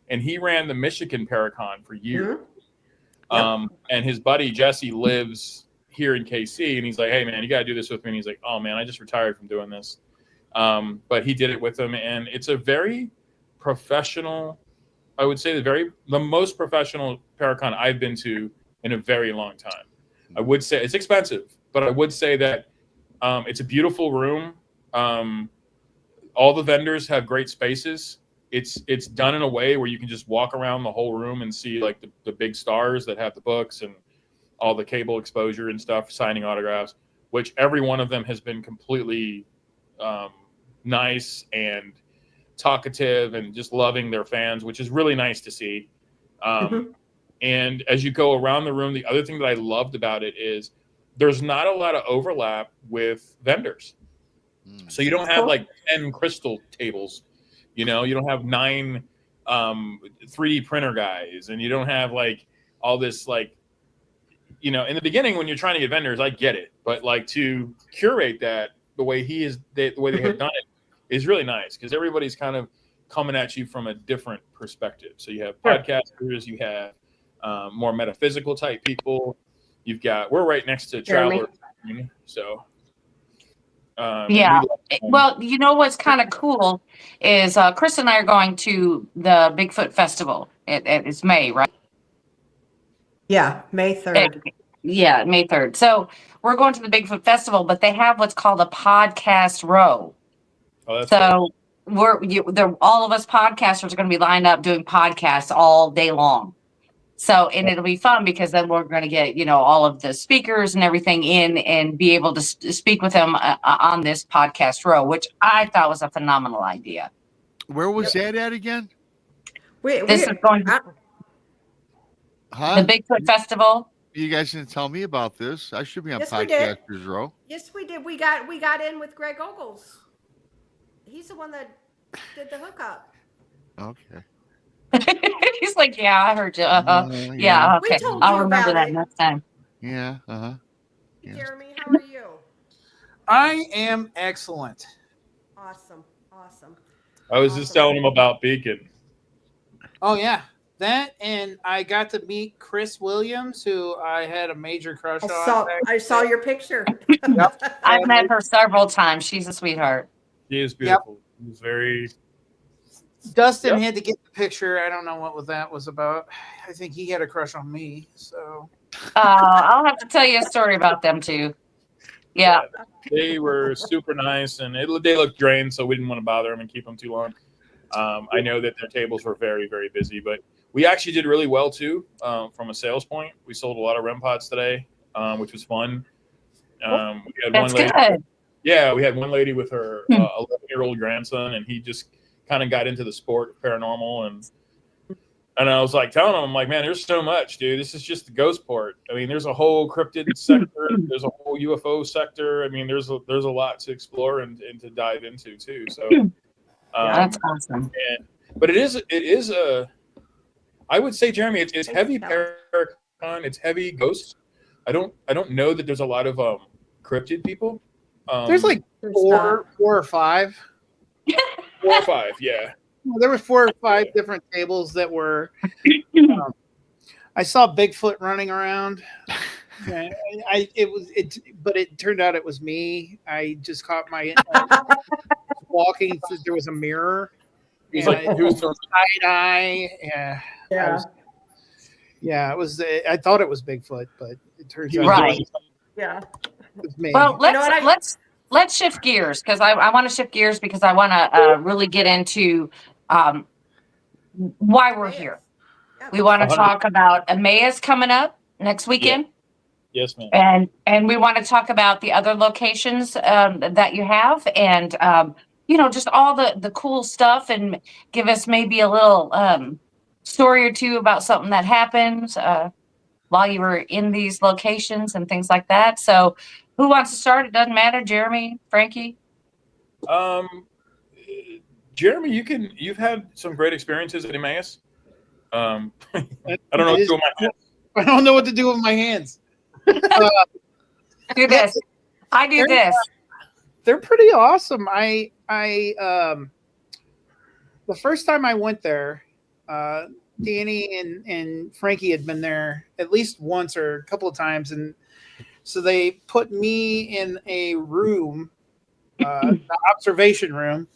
and he ran the Michigan Paracon for years. And his buddy Jesse lives here in KC, and he's like, hey man, you got to do this with me. And he's like, oh man, I just retired from doing this. But he did it with him, and it's a very professional, I would say the most professional Paracon I've been to in a very long time. I would say it's expensive, but I would say that it's a beautiful room. All the vendors have great spaces. It's done in a way where you can just walk around the whole room and see like the big stars that have the books and all the cable exposure and stuff, signing autographs, which every one of them has been completely nice and talkative and just loving their fans, which is really nice to see. And as you go around the room, the other thing that I loved about it is there's not a lot of overlap with vendors. So you don't have like 10 crystal tables, you don't have 9 3D printer guys, and you don't have like all this like, in the beginning when you're trying to get vendors, I get it, but like to curate that the way the way they have done it is really nice because everybody's kind of coming at you from a different perspective. So you have podcasters, you have more metaphysical type people. We're right next to travelers, so. Yeah. Well, what's kind of cool is Chris and I are going to the Bigfoot Festival. It's May, right? Yeah, May 3rd. Yeah, May 3rd. So we're going to the Bigfoot Festival, but they have what's called a podcast row. Oh, that's so all of us podcasters are going to be lined up doing podcasts all day long. So, and it'll be fun because then we're going to get, all of the speakers and everything in and be able to speak with them on this podcast row, which I thought was a phenomenal idea. Where was that at again? This is going to the Bigfoot Festival. You guys didn't tell me about this. I should be on Yes, Podcasters Row. Yes, we did. We got in with Greg Ogles. He's the one that did the hookup. Okay. He's like, yeah, I heard you. Yeah, okay. I'll remember that next time. Yeah. Jeremy, how are you? I am excellent. Awesome. I was just telling him about Beacon. Oh yeah, that, and I got to meet Chris Williams, who I had a major crush on. I saw your picture. Yep. I've met her several times. She's a sweetheart. She is beautiful. Yep. He's very. Dustin had to get the picture. I don't know what that was about. I think he had a crush on me. So. I'll have to tell you a story about them too. Yeah. They were super nice, and they looked drained, so we didn't want to bother them and keep them too long. I know that their tables were very, very busy, but we actually did really well too from a sales point. We sold a lot of REM pods today, which was fun. We had That's good. Yeah, we had one lady with her 11-year-old grandson, and he just kind of got into the sport of paranormal, And I was like telling him, I'm like, man, there's so much, dude. This is just the ghost port. I mean, there's a whole cryptid sector. There's a whole UFO sector. I mean, there's a lot to explore and to dive into too. So That's awesome. But it is a, I would say, Jeremy, it's heavy Paracon. It's heavy ghosts. I don't know that there's a lot of cryptid people. There's like four or five. 4 or 5, yeah. There were 4 or 5 different tables that were. I saw Bigfoot running around. But it turned out it was me. I just caught my walking. There was a mirror. He was side eye. Yeah. It was. I thought it was Bigfoot, but it turns out right. It was me. Well, let's shift gears because I want to shift gears because I want to really get into why we're here. We want to talk about Emmaus coming up next weekend. Yeah. Yes, ma'am. And we want to talk about the other locations that you have and just all the cool stuff and give us maybe a little story or two about something that happened while you were in these locations and things like that. So who wants to start? It doesn't matter. Jeremy, Frankie? Jeremy, you've had some great experiences at Emmaus. I don't know what to do with my hands. I don't know what to do with my hands. Do this. I do this. They're pretty awesome. The first time I went there, Danny and Frankie had been there at least once or a couple of times, and so they put me in a room, the observation room,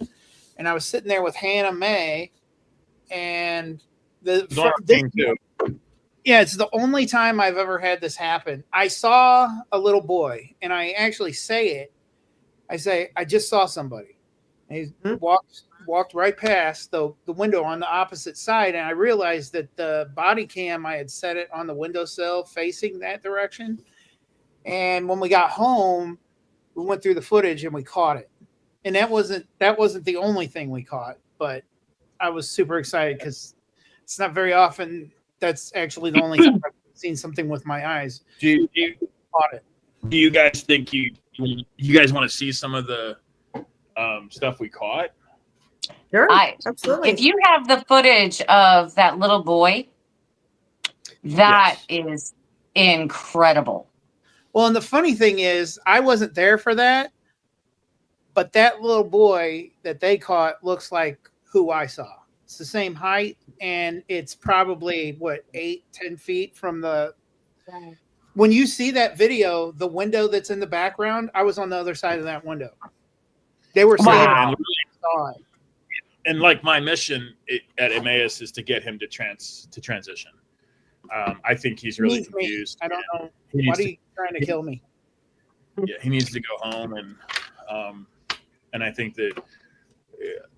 and I was sitting there with Hannah Mae, and it's the only time I've ever had this happen. I saw a little boy, and I actually say it. I say, I just saw somebody. And he walked right past the window on the opposite side, and I realized that the body cam, I had set it on the windowsill facing that direction. And when we got home, we went through the footage and we caught it. And that wasn't the only thing we caught, but I was super excited because it's not very often that's actually the only time I've seen something with my eyes. Do you guys think you guys want to see some of the stuff we caught? Sure, absolutely. If you have the footage of that little boy, that is incredible. Well, and the funny thing is, I wasn't there for that, but that little boy that they caught looks like who I saw. It's the same height, and it's probably 8-10 feet from the. When you see that video, the window that's in the background, I was on the other side of that window. They were saying, and like my mission at Emmaus is to get him to transition. I think he's really confused. I don't know. Why are you trying to kill me? Yeah, he needs to go home, and I think that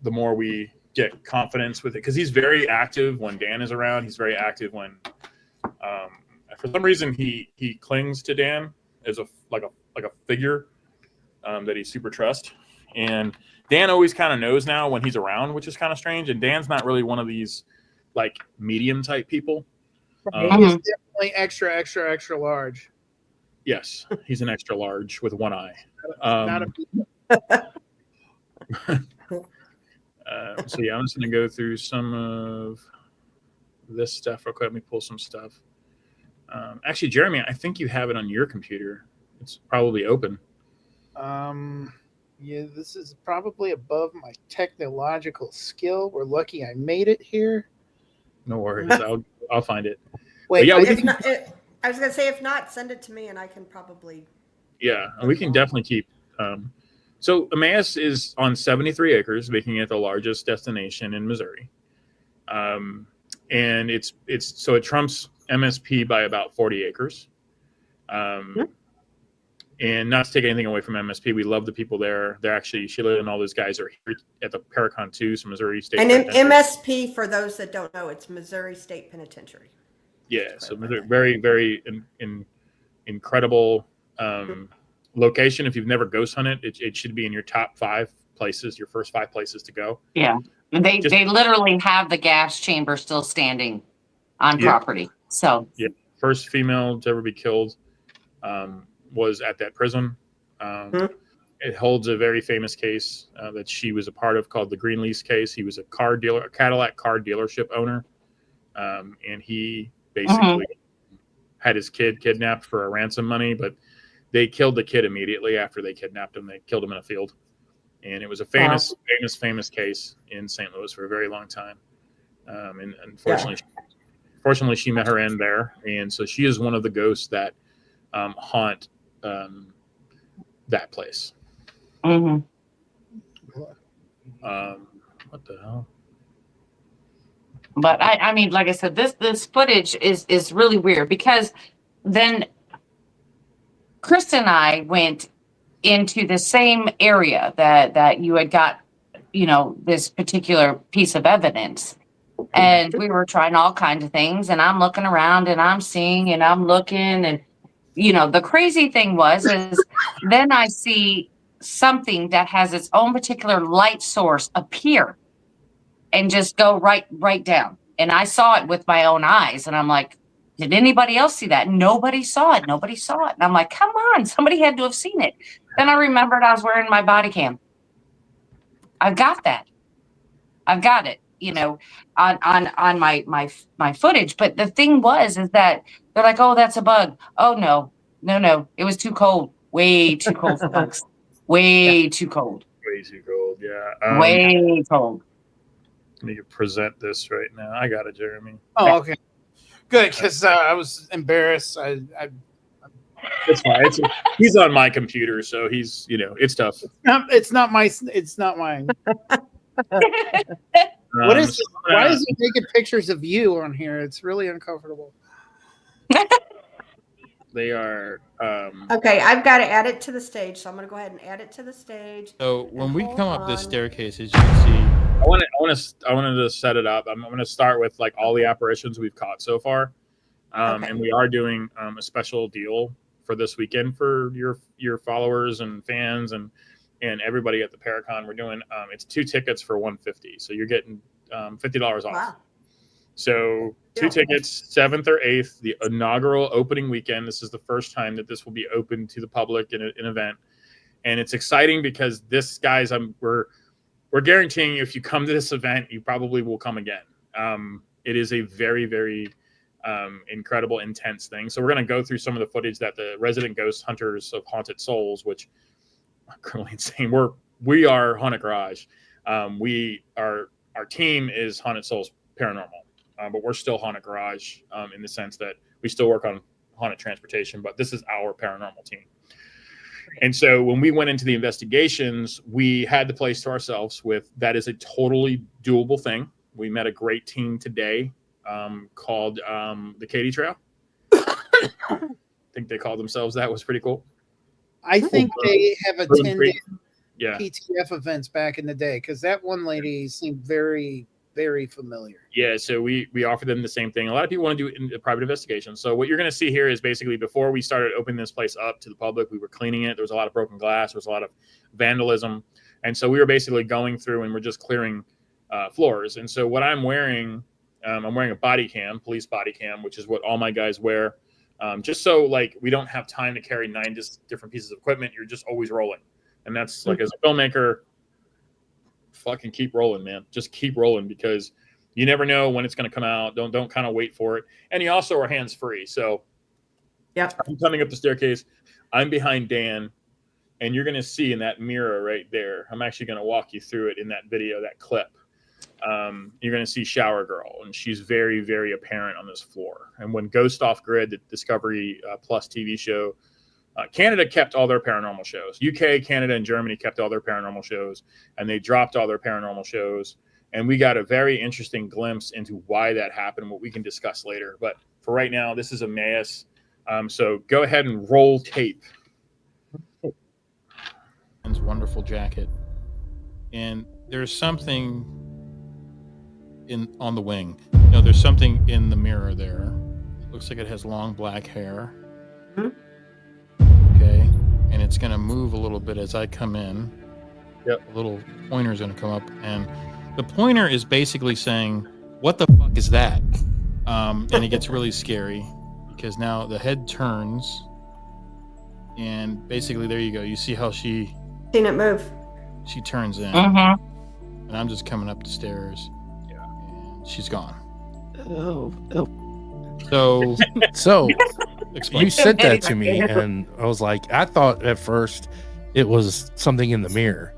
the more we get confidence with it, because he's very active when Dan is around. He's very active when, for some reason, he clings to Dan as a figure that he super trusts, and Dan always kind of knows now when he's around, which is kind of strange. And Dan's not really one of these like medium type people. He's definitely extra large. Yes, he's an extra large with one eye. So yeah, I'm just going to go through some of this stuff real quick. Let me pull some stuff. Actually, Jeremy, I think you have it on your computer. It's probably open. Yeah, this is probably above my technological skill. We're lucky I made it here. No worries. I'll find it. Wait, yeah, I was going to say, if not, send it to me and I can probably. Yeah, and we can definitely keep. So Emmaus is on 73 acres, making it the largest destination in Missouri. And it trumps MSP by about 40 acres. And not to take anything away from MSP, we love the people there. They're actually, Sheila and all those guys are here at the Paracon 2, so Missouri State Penitentiary. And MSP, for those that don't know, it's Missouri State Penitentiary. Yeah, so very, very incredible location. If you've never ghost hunted, it should be in your top 5 places, your first 5 places to go. Yeah, they literally have the gas chamber still standing on property. So yeah, first female to ever be killed was at that prison. It holds a very famous case that she was a part of called the Greenlease case. He was a Cadillac car dealership owner, and he basically had his kid kidnapped for a ransom money, but they killed the kid immediately after they kidnapped him. They killed him in a field, and it was a famous case in St. Louis for a very long time. And unfortunately, she met her end there, and so she is one of the ghosts that haunt that place. mhm. What the hell? But I mean, like I said, this footage is really weird, because then Krista and I went into the same area that you had got, this particular piece of evidence. And we were trying all kinds of things, and I'm looking around and I'm seeing and I'm looking, and the crazy thing is then I see something that has its own particular light source appear and just go right down. And I saw it with my own eyes, and I'm like, did anybody else see that? Nobody saw it. Nobody saw it. And I'm like, come on, somebody had to have seen it. Then I remembered I was wearing my body cam. I've got that. I've got it, on my footage. But the thing is that they're like, oh, that's a bug. Oh, no. It was too cold. Way too cold for bugs. Way too cold. Way too cold. Yeah. Way cold. Let me present this right now. I got it, Jeremy. Oh, okay. Good, because I was embarrassed. It's fine. He's on my computer, so he's, it's tough. It's not mine. What is? Why is it taking pictures of you on here? It's really uncomfortable. They are. Okay, I've got to add it to the stage, so I'm going to go ahead and add it to the stage. So when we come up this staircase, as you can see, I wanted to set it up. I'm going to start with like all the apparitions we've caught so far, and we are doing a special deal for this weekend for your followers and fans and everybody at the Paracon. We're doing it's 2 tickets for $150, so you're getting $50 off. Wow. So 2 tickets, 7th or 8th, the inaugural opening weekend. This is the first time that this will be open to the public in an event, and it's exciting because this, guys, we're guaranteeing you, if you come to this event, you probably will come again. It is a very, very incredible, intense thing. So we're going to go through some of the footage that the resident ghost hunters of Haunted Souls, which are currently insane. We are Haunted Garage. Our team is Haunted Souls Paranormal, but we're still Haunted Garage in the sense that we still work on haunted transportation, but this is our paranormal team. And so when we went into the investigations, we had the place to ourselves that is a totally doable thing. We met a great team today called the Katy Trail. I think they called themselves that. Was pretty cool. I think they have attended yeah. PTF events back in the day, because that one lady seemed very, very familiar. Yeah, so we offer them the same thing. A lot of people want to do a private investigation. So what you're going to see here is basically before we started opening this place up to the public, we were cleaning it. There was a lot of broken glass. There was a lot of vandalism. And so we were basically going through and we're just clearing floors. And so what I'm wearing a body cam, police body cam, which is what all my guys wear. Just so like we don't have time to carry 9 different pieces of equipment. You're just always rolling. And that's like, as a filmmaker, fucking keep rolling, man. Just keep rolling, because you never know when it's going to come out. Don't kind of wait for it. And you also are hands free. So yeah, I'm coming up the staircase. I'm behind Dan, and you're going to see in that mirror right there. I'm actually going to walk you through it in that video, that clip. You're going to see Shower Girl, and she's very, very apparent on this floor. And when Ghost Off Grid, the Discovery Plus TV show, Canada kept all their paranormal shows. UK, Canada, and Germany kept all their paranormal shows, and they dropped all their paranormal shows. And we got a very interesting glimpse into why that happened, what we can discuss later. But for right now, this is Emmaus. So go ahead and roll tape. his wonderful jacket, and there's something on the wing. There's something in the mirror there. It looks like it has long black hair. Okay, and it's going to move a little bit as I come in. Yep. A little pointer's going to come up, and the pointer is basically saying, "What the fuck is that?" And it gets really scary because now the head turns, and basically there you go. You see how she Seen it move. turns in, Mm-hmm. and I'm just coming up the stairs. Yeah. And she's gone. Oh. So So explain. you sent that to me, and I was like, I thought at first it was something in the mirror.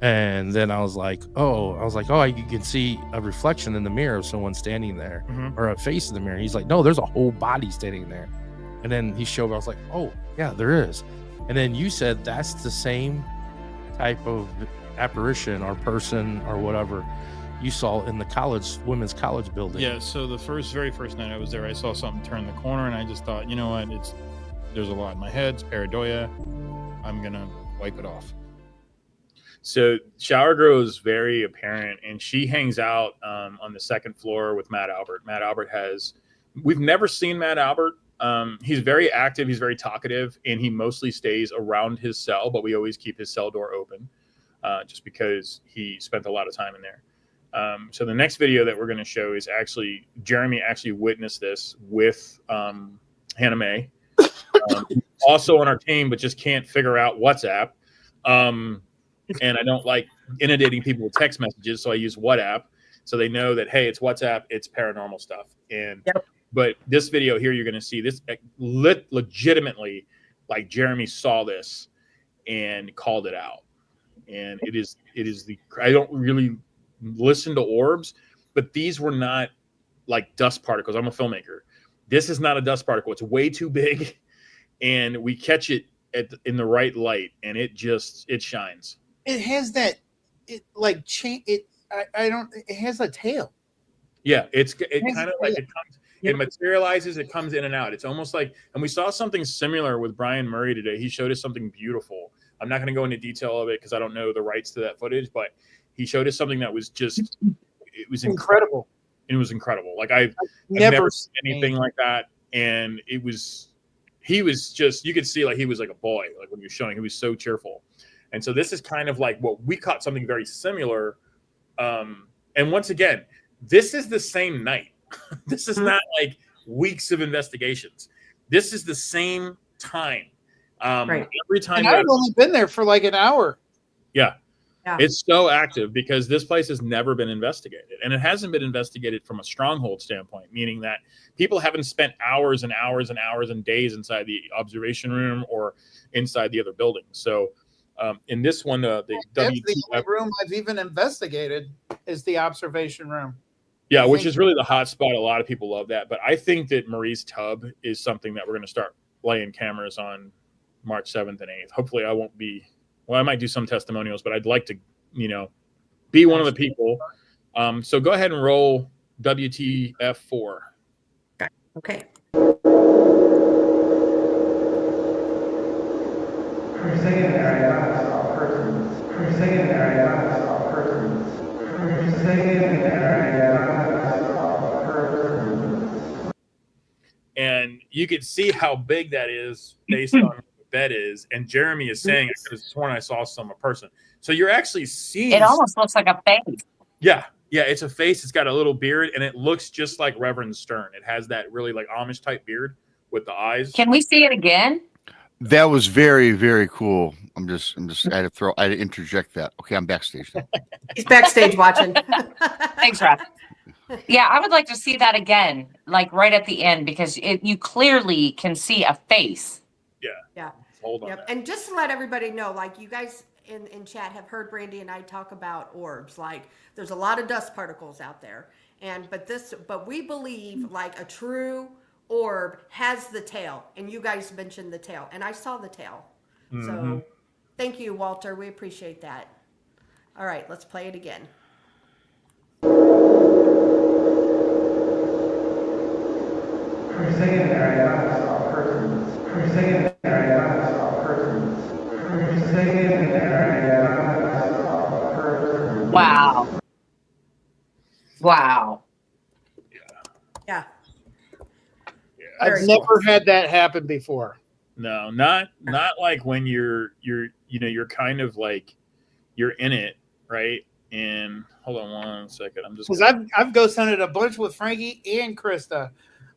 And then I was like, oh, you can see a reflection in the mirror of someone standing there, or a face in the mirror. He's like, no, there's a whole body standing there. And then he showed me, I was like, oh, yeah, there is. And then you said that's the same type of apparition or person or whatever you saw in the women's college building. Yeah, so the very first night I was there, I saw something turn the corner, and I just thought, you know what, there's a lot in my head, it's pareidoia. I'm gonna wipe it off. So Shower Girl is very apparent, and she hangs out on the second floor with Matt Albert. We've never seen Matt Albert. He's very active, he's very talkative, and he mostly stays around his cell, but we always keep his cell door open just because he spent a lot of time in there. So the next video that we're going to show is Jeremy actually witnessed this with Hannah Mae, also on our team, but just can't figure out WhatsApp. And I don't like inundating people with text messages, so I use WhatsApp so they know that, hey, it's WhatsApp, it's paranormal stuff. But this video here, you're going to see this legitimately, like Jeremy saw this and called it out. And it is I don't really listen to orbs, but these were not like dust particles. I'm a filmmaker. This is not a dust particle. It's way too big, and we catch it in the right light, and it shines. It has that, it has a tail. Yeah, it kind of like it comes, it materializes, it comes in and out. It's almost like, and we saw something similar with Brian Murray today. He showed us something beautiful. I'm not going to go into detail of it because I don't know the rights to that footage, but he showed us something that was just, it was incredible. It was incredible. Like I've never seen anything like that. And he was just, you could see like he was like a boy, like when you're showing, he was so cheerful. And so this is kind of like what we caught something very similar. And once again, this is the same night. This is not like weeks of investigations. This is the same time. Right. Every time. And I've only been there for like an hour. Yeah. It's so active because this place has never been investigated, and it hasn't been investigated from a stronghold standpoint, meaning that people haven't spent hours and hours and hours and days inside the observation room or inside the other buildings. So in this one, the only room I've even investigated is the observation room. Yeah, which is really the hot spot. A lot of people love that, but I think that Marie's tub is something that we're going to start laying cameras on March 7th and 8th. Hopefully I won't be, I might do some testimonials, but I'd like to, be one of the people. So go ahead and roll WTF4. Okay. And you can see how big that is based on what the bed is. And Jeremy is saying, I could have sworn I saw a person. So you're actually seeing. It almost looks like a face. Yeah. Yeah. It's a face. It's got a little beard, and it looks just like Reverend Stern. It has that really like Amish type beard with the eyes. Can we see it again? That was very, very cool. I had to interject that. Okay, I'm backstage now. He's backstage watching. Thanks, Rob. Yeah, I would like to see that again, like right at the end, because you clearly can see a face. Yeah. Hold on. Yep. And just to let everybody know, like you guys in chat have heard Brandy and I talk about orbs. Like there's a lot of dust particles out there, but we believe like a true orb has the tail, and you guys mentioned the tail, and I saw the tail. Mm-hmm. So thank you, Walter. We appreciate that. All right, let's play it again. Wow. Wow. Yeah. I've never had that happen before. No, not like when you're kind of like you're in it, right? And hold on one second. I'm just because I've ghost hunted a bunch with Frankie and Krista.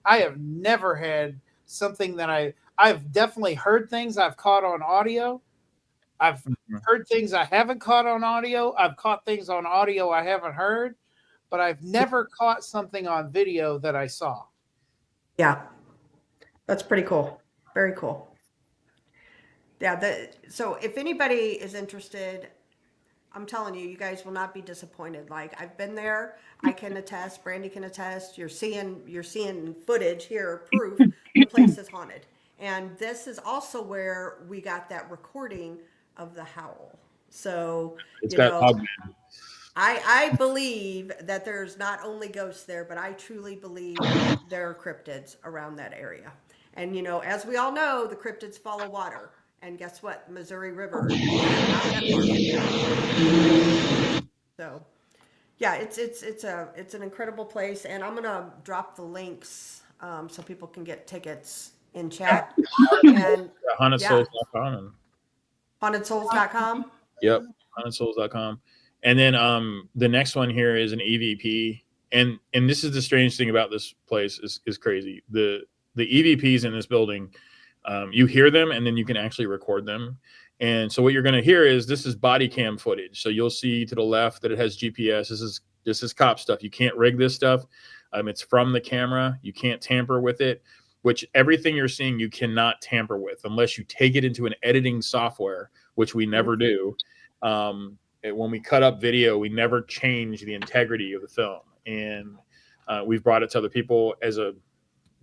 I have never had something that I've definitely heard things I've caught on audio. I've heard things I haven't caught on audio. I've caught things on audio I haven't heard, but I've never caught something on video that I saw. Yeah, that's pretty cool. Very cool. Yeah, so if anybody is interested, I'm telling you, you guys will not be disappointed. Like, I've been there. I can attest. Brandy can attest. You're seeing footage here, proof the place is haunted. And this is also where we got that recording of the howl. So it's you got know, Hogman. I believe that there's not only ghosts there, but I truly believe there are cryptids around that area. And as we all know, the cryptids follow water. And guess what? Missouri River is not that far from there. So, yeah, it's an incredible place, and I'm gonna drop the links so people can get tickets in chat. And HauntedSouls.com. And HauntedSouls.com. Yep, HauntedSouls.com. And then the next one here is an EVP, and this is the strange thing about this place is crazy. The EVPs in this building. You hear them, and then you can actually record them. And so what you're going to hear this is body cam footage. So you'll see to the left that it has GPS. This is cop stuff. You can't rig this stuff. It's from the camera. You can't tamper with it, which everything you're seeing you cannot tamper with unless you take it into an editing software, which we never do. When we cut up video, we never change the integrity of the film. And we've brought it to other people. As a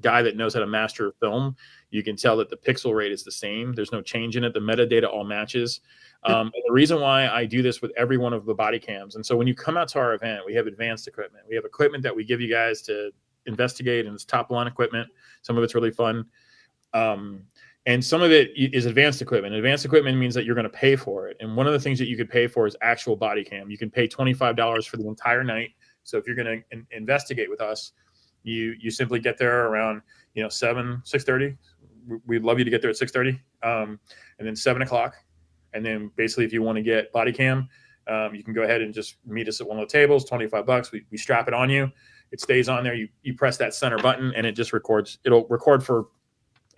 guy that knows how to master film, you can tell that the pixel rate is the same. There's no change in it. The metadata all matches. And the reason why I do this with every one of the body cams. And so when you come out to our event, we have advanced equipment. We have equipment that we give you guys to investigate, and it's top line equipment. Some of it's really fun. And some of it is advanced equipment. Advanced equipment means that you're going to pay for it. And one of the things that you could pay for is actual body cam. You can pay $25 for the entire night. So if you're going to investigate with us, you simply get there around 6:30. We'd love you to get there at 6:30, and then 7 o'clock. And then basically, if you want to get body cam, you can go ahead and just meet us at one of the tables. $25. We strap it on you. It stays on there. You press that center button, and it just records. It'll record for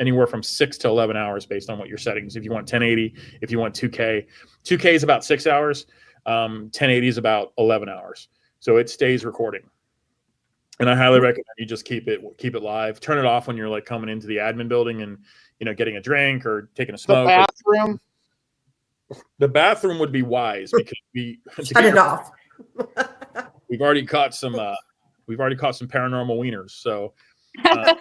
anywhere from 6 to 11 hours based on what your settings. If you want 1080, if you want 2K, 2K is about 6 hours. 1080 is about 11 hours. So it stays recording. And I highly recommend you just keep it live. Turn it off when you're like coming into the admin building and getting a drink or taking a smoke. The bathroom would be wise because we shut it off. We've already caught some paranormal wieners. So bought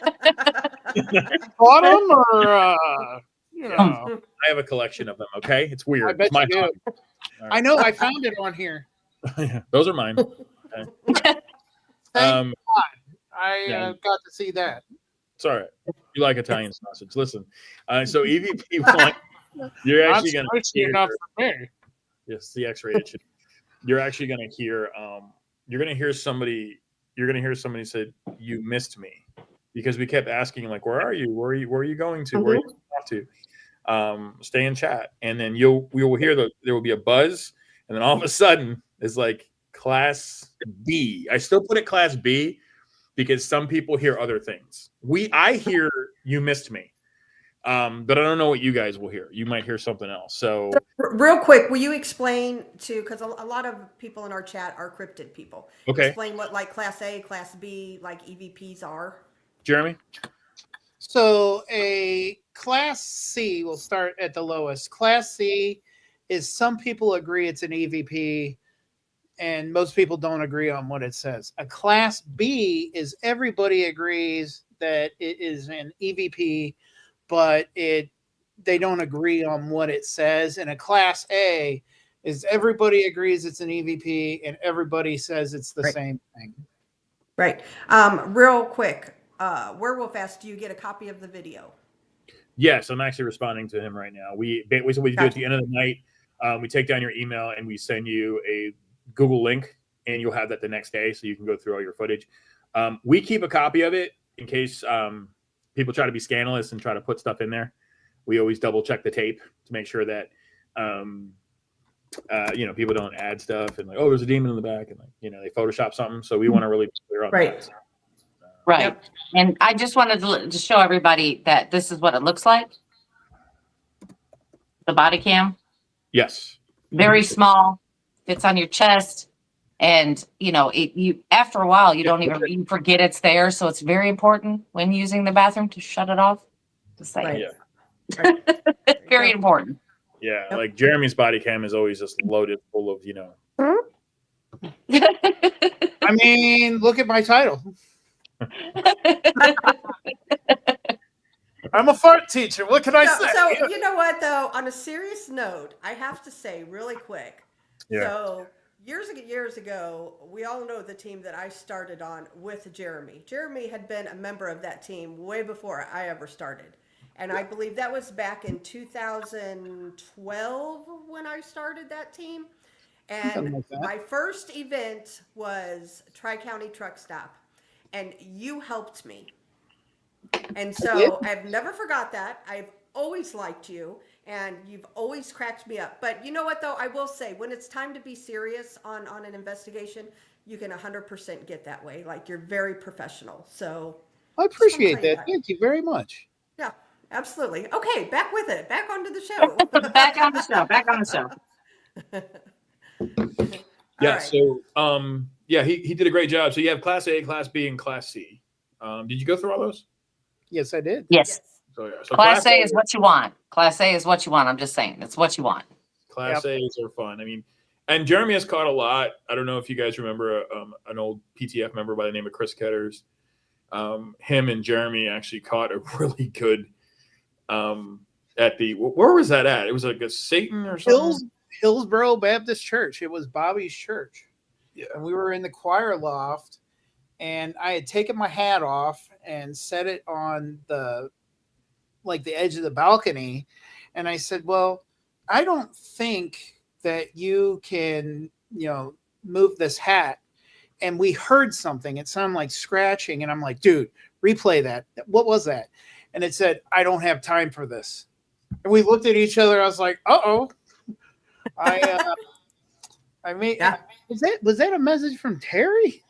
them or I have a collection of them. Okay, it's weird. I bet it's you do. Right. I know. I found it on here. Those are mine. Okay. Thank God. I got to see that. It's all right. You like Italian sausage. Listen. So EVP 1, you're actually going to hear. Yes, the X-rated. You're actually going to hear. You're going to hear somebody. You're going to hear somebody say, "You missed me," because we kept asking, like, "Where are you? Where are you going to? Where are you going off to?" Stay in chat, and then we will hear there will be a buzz, and then all of a sudden it's like Class B. I still put it Class B because some people hear other things. I hear "You missed me," but I don't know what you guys will hear. You might hear something else. So real quick, will you explain because a lot of people in our chat are cryptid people. Okay. Explain what like Class A, Class B, like EVPs are. Jeremy? So a Class C, will start at the lowest. Class C is some people agree it's an EVP, and most people don't agree on what it says. A Class B is everybody agrees that it is an EVP, but they don't agree on what it says. And a Class A is everybody agrees it's an EVP, and everybody says it's the same thing. Right. Real quick, Werewolf asked, do you get a copy of the video? Yes, I'm actually responding to him right now. We do at the end of the night. We take down your email and we send you a Google link, and you'll have that the next day, so you can go through all your footage. We keep a copy of it in case people try to be scandalous and try to put stuff in there. We always double check the tape to make sure that people don't add stuff and like, oh, there's a demon in the back, and like, they Photoshop something. So we want to really be clear on Right. that. Right. Yep. And I just wanted to show everybody that this is what it looks like. The body cam, Yes. very small, fits on your chest. And you after a while, you forget it's there. So it's very important when using the bathroom to shut it off. Just saying. Right. Yeah. Right. Very important. Yeah. Yep. Like Jeremy's body cam is always just loaded full of, I mean, look at my title. I'm a fart teacher. What can I say? So you know what though? On a serious note, I have to say really quick. Yeah. So years ago, we all know the team that I started on with Jeremy. Jeremy had been a member of that team way before I ever started. And I believe that was back in 2012 when I started that team. And like that. my first event was Tri-County Truck Stop. And you helped me. And so I've never forgot that. I've always liked you. And you've always cracked me up. But you know what, though? I will say, when it's time to be serious on an investigation, you can 100% get that way. Like, you're very professional. So I appreciate that. Thank you very much. yeah, absolutely. Okay, back with it. Back onto the show. Back on the show. Back on the show. Yeah. right. So, he did a great job. So you have Class A, Class B, and Class C. Did you go through all those? Yes, I did. Yes. So yeah. So Class A is what you want. Class A is what you want. I'm just saying. It's what you want. Class A's are fun. I mean, and Jeremy has caught a lot. I don't know if you guys remember an old PTF member by the name of Chris Ketters. Him and Jeremy actually caught a really good at the, where was that at? It was like a Satan or something. Hillsboro Baptist Church. It was Bobby's church. Yeah. And we were in the choir loft, and I had taken my hat off and set it on the edge of the balcony. And I said, well, I don't think that you can, move this hat. And we heard something. It sounded like scratching. And I'm like, dude, replay that. What was that? And it said, I don't have time for this. And we looked at each other. I was like, uh-oh. I mean, was that a message from Terry?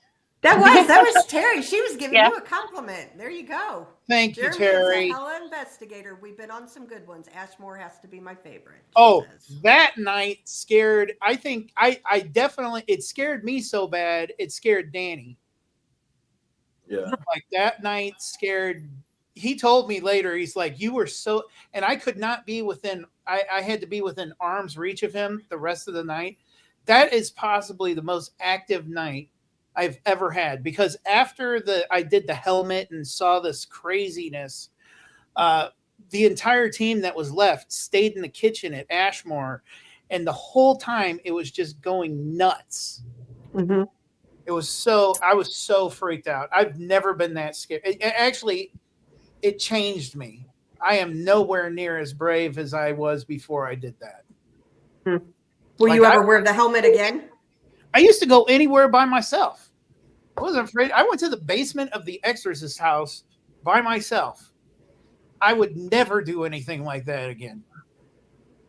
That was Terry. She was giving you a compliment. There you go. Thank you, Jeremy Terry. is a hella investigator. We've been on some good ones. Ashmore has to be my favorite. Oh, that night scared. I think I definitely, it scared me so bad it scared Danny. Yeah. Like that night scared. He told me later, he's like, you were so, and I could not be within, I had to be within arm's reach of him the rest of the night. That is possibly the most active night I've ever had, because after I did the helmet and saw this craziness, the entire team that was left stayed in the kitchen at Ashmore, and the whole time it was just going nuts. Mm-hmm. I was so freaked out. I've never been that scared. It changed me. I am nowhere near as brave as I was before I did that. Will you ever wear the helmet again? I used to go anywhere by myself. I wasn't afraid. I went to the basement of the exorcist house by myself. I would never do anything like that again.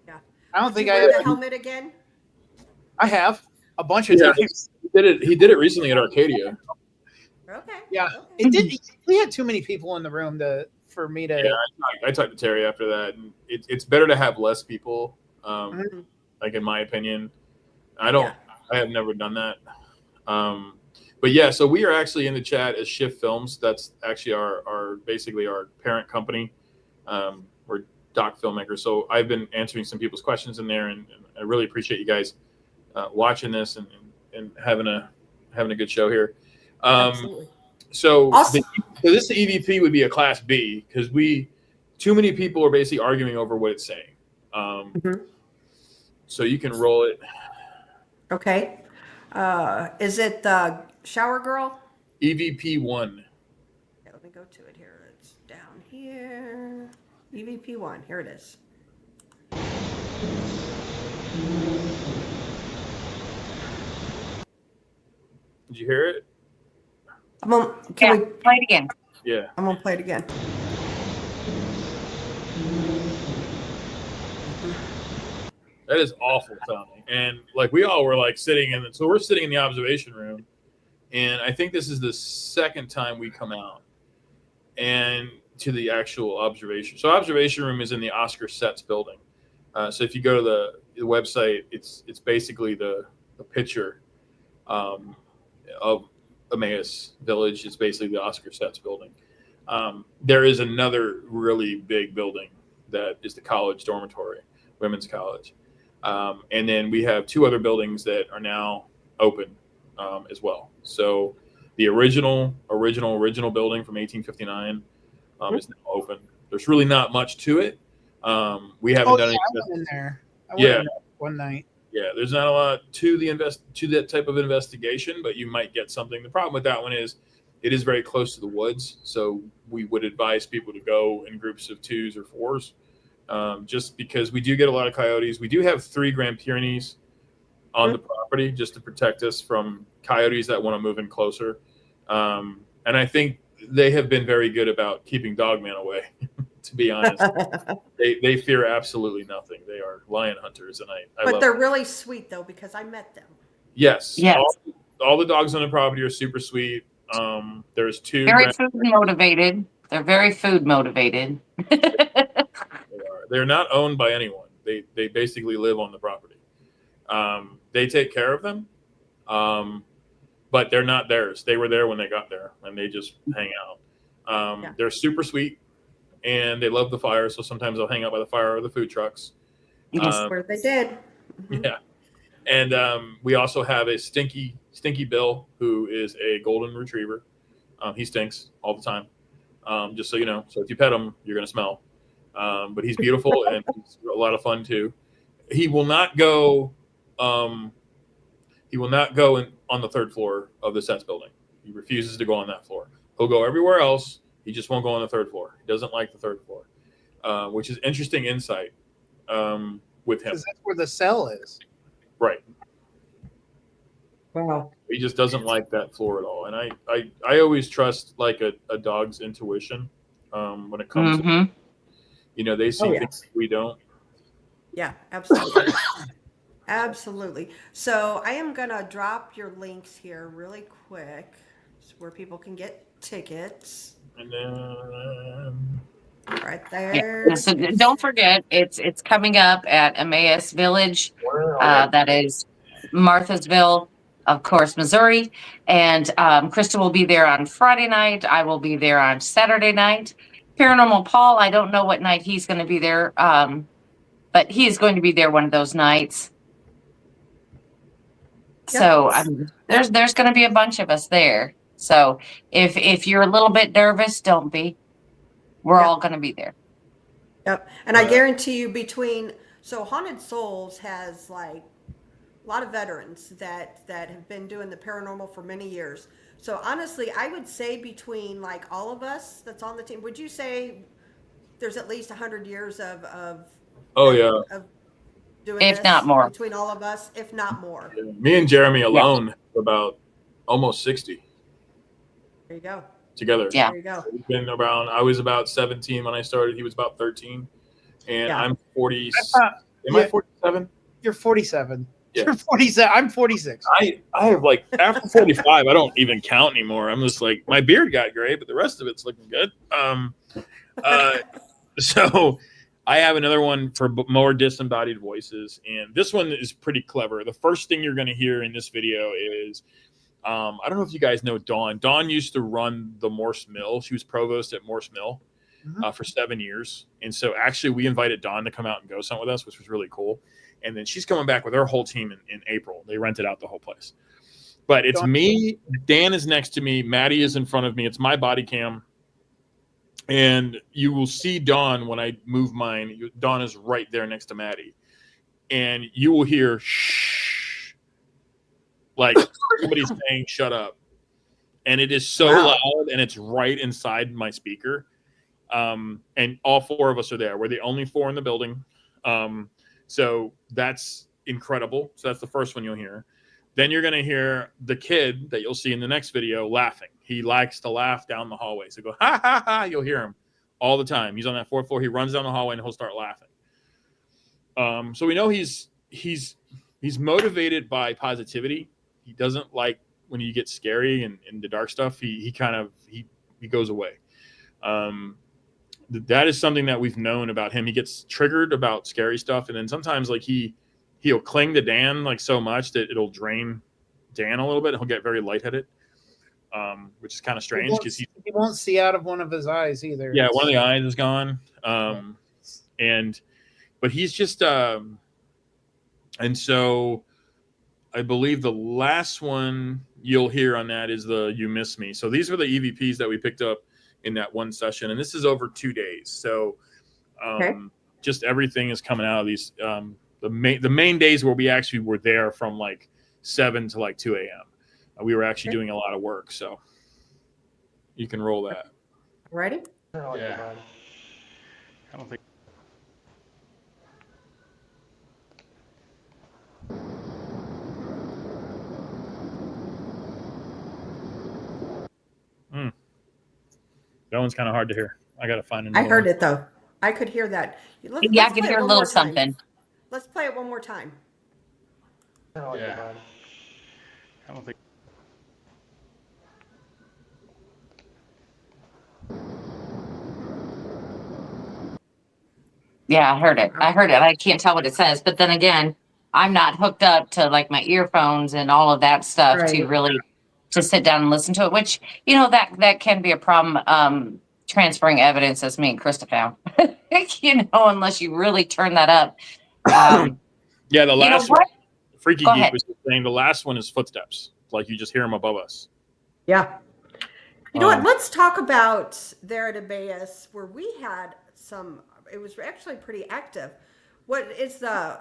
Yeah. I don't think I wear have the helmet again. I have a bunch of times. He did it recently at Arcadia. Okay. Yeah. Okay. It did. We had too many people in the room for me to. Yeah, I talked to Terry after that, and it's better to have less people. Like in my opinion, I have never done that. But yeah, so we are actually in the chat as Shift Films. That's actually our basically our parent company. We're doc filmmakers. So I've been answering some people's questions in there, and I really appreciate you guys watching this and having a good show here. Absolutely. So, Awesome. So this EVP would be a Class B because too many people are basically arguing over what it's saying. So you can roll it. Okay. Is it the shower girl? EVP 1. Okay, let me go to it here. It's down here. EVP 1. Here it is. Did you hear it? Can we play it again? Yeah. I'm gonna play it again. That is awful, Tommy. And like we all were like sitting in, so we're sitting in the observation room, and I think this is the second time we come out and to the actual observation. So observation room is in the Oscar Sets building. So if you go to the website, it's basically the picture of Emmaus Village. It's basically the Oscar Sets building. There is another really big building that is the college dormitory, women's college. And then we have two other buildings that are now open as well. So the original building from 1859 is now open. There's really not much to it. We haven't done anything. I went in there. I went Yeah. in there one night. Yeah, there's not a lot to that type of investigation, but you might get something. The problem with that one is it is very close to the woods, so we would advise people to go in groups of 2s or 4s, just because we do get a lot of coyotes. We do have 3 Grand Pyrenees on the property just to protect us from coyotes that want to move in closer. And I think they have been very good about keeping Dogman away. To be honest, they fear absolutely nothing. They are lion hunters, and I But love they're them. really sweet though, because I met them. Yes. Yes. All the dogs on the property are super sweet. There's 2. Very food motivated. They're very food motivated. They're not owned by anyone. They basically live on the property. They take care of them, but they're not theirs. They were there when they got there, and they just hang out. They're super sweet, and they love the fire. So sometimes they'll hang out by the fire or the food trucks. Where they did. Yeah. And we also have a Stinky Bill, who is a golden retriever. He stinks all the time, just so you know. So if you pet him, you're going to smell. But he's beautiful and he's a lot of fun too. He will not go. On the 3rd floor of the Sets building. He refuses to go on that floor. He'll go everywhere else. He just won't go on the 3rd floor. He doesn't like the 3rd floor, which is interesting insight with him. Because that's where the cell is. Right. Wow. He just doesn't like that floor at all. And I always trust like a dog's intuition when it comes to, they see things we don't. Yeah, absolutely. Absolutely. So I am going to drop your links here really quick where people can get tickets. And then Right there. Yeah. So don't forget, it's coming up at Emmaus Village. That is Marthasville, of course, Missouri. And Krista will be there on Friday night. I will be there on Saturday night. Paranormal Paul, I don't know what night he's going to be there, but he is going to be there one of those nights. So there's going to be a bunch of us there. So if you're a little bit nervous, don't be. We're all going to be there. Yep. And I guarantee you so Haunted Souls has like a lot of veterans that have been doing the paranormal for many years. So honestly, I would say between like all of us that's on the team, would you say there's at least 100 years of doing if this not more, between all of us, if not more. Yeah. Me and Jeremy alone, about almost 60. There you go. Together. Yeah. There you go. We've been around. I was about 17 when I started. He was about 13, and I'm 40. Am I 47? You're 47. Yeah. You're 47. I'm 46. I have like after 45, I don't even count anymore. I'm just like my beard got gray, but the rest of it's looking good. So I have another one for more disembodied voices, and this one is pretty clever. The first thing you're going to hear in this video is, I don't know if you guys know Dawn. Dawn used to run the Morse Mill. She was provost at Morse Mill for 7 years. And so actually we invited Dawn to come out and go hunt with us, which was really cool. And then she's coming back with her whole team in April. They rented out the whole place. But it's me. Dan is next to me. Maddie is in front of me. It's my body cam. And you will see Dawn when I move mine. Dawn is right there next to Maddie. And you will hear shh. Like somebody's saying shut up. And it is so loud, and it's right inside my speaker. And all 4 of us are there. We're the only 4 in the building. So that's incredible. So that's the first one you'll hear. Then you're going to hear the kid that you'll see in the next video laughing. He likes to laugh down the hallway. So go, ha, ha, ha. You'll hear him all the time. He's on that 4th floor. He runs down the hallway and he'll start laughing. So we know he's he's motivated by positivity. He doesn't like when you get scary and the dark stuff. He goes away. That is something that we've known about him. He gets triggered about scary stuff, and then sometimes like he'll cling to Dan like so much that it'll drain Dan a little bit. He'll get very lightheaded, which is kind of strange because he won't see out of one of his eyes either. Yeah, one of the eyes is gone. But he's just and so I believe the last one you'll hear on that is the You Miss Me. So these were the EVPs that we picked up in that one session, and this is over 2 days. So just everything is coming out of these the main days where we actually were there from like 7 to like 2 a.m. We were actually doing a lot of work, so you can roll that. Ready? Yeah. I don't think. That one's kind of hard to hear. I got to find another I heard one. it though. I could hear that. Yeah, I could hear a little something. Let's play it one more time. Yeah. I don't think. Yeah, I heard it. I can't tell what it says, but then again, I'm not hooked up to like my earphones and all of that stuff to really to sit down and listen to it, which, you know, that can be a problem, transferring evidence, as me and Krista found, you know, unless you really turn that up. Yeah, the last one, Freaky Go Geek ahead. was saying the last one is footsteps. Like you just hear them above us. Yeah. You know what? Let's talk about there at Emmaus where we had some. It was actually pretty active. What is the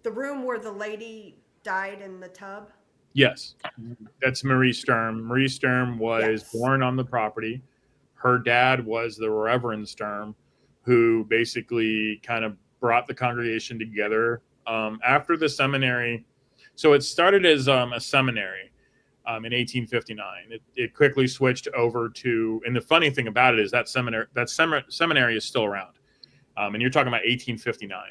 room where the lady died in the tub? Yes, that's Marie Sturm. Marie Sturm was born on the property. Her dad was the Reverend Sturm, who basically kind of brought the congregation together after the seminary. So it started as a seminary in 1859. It quickly switched over to, and the funny thing about it is that seminary is still around. And you're talking about 1859.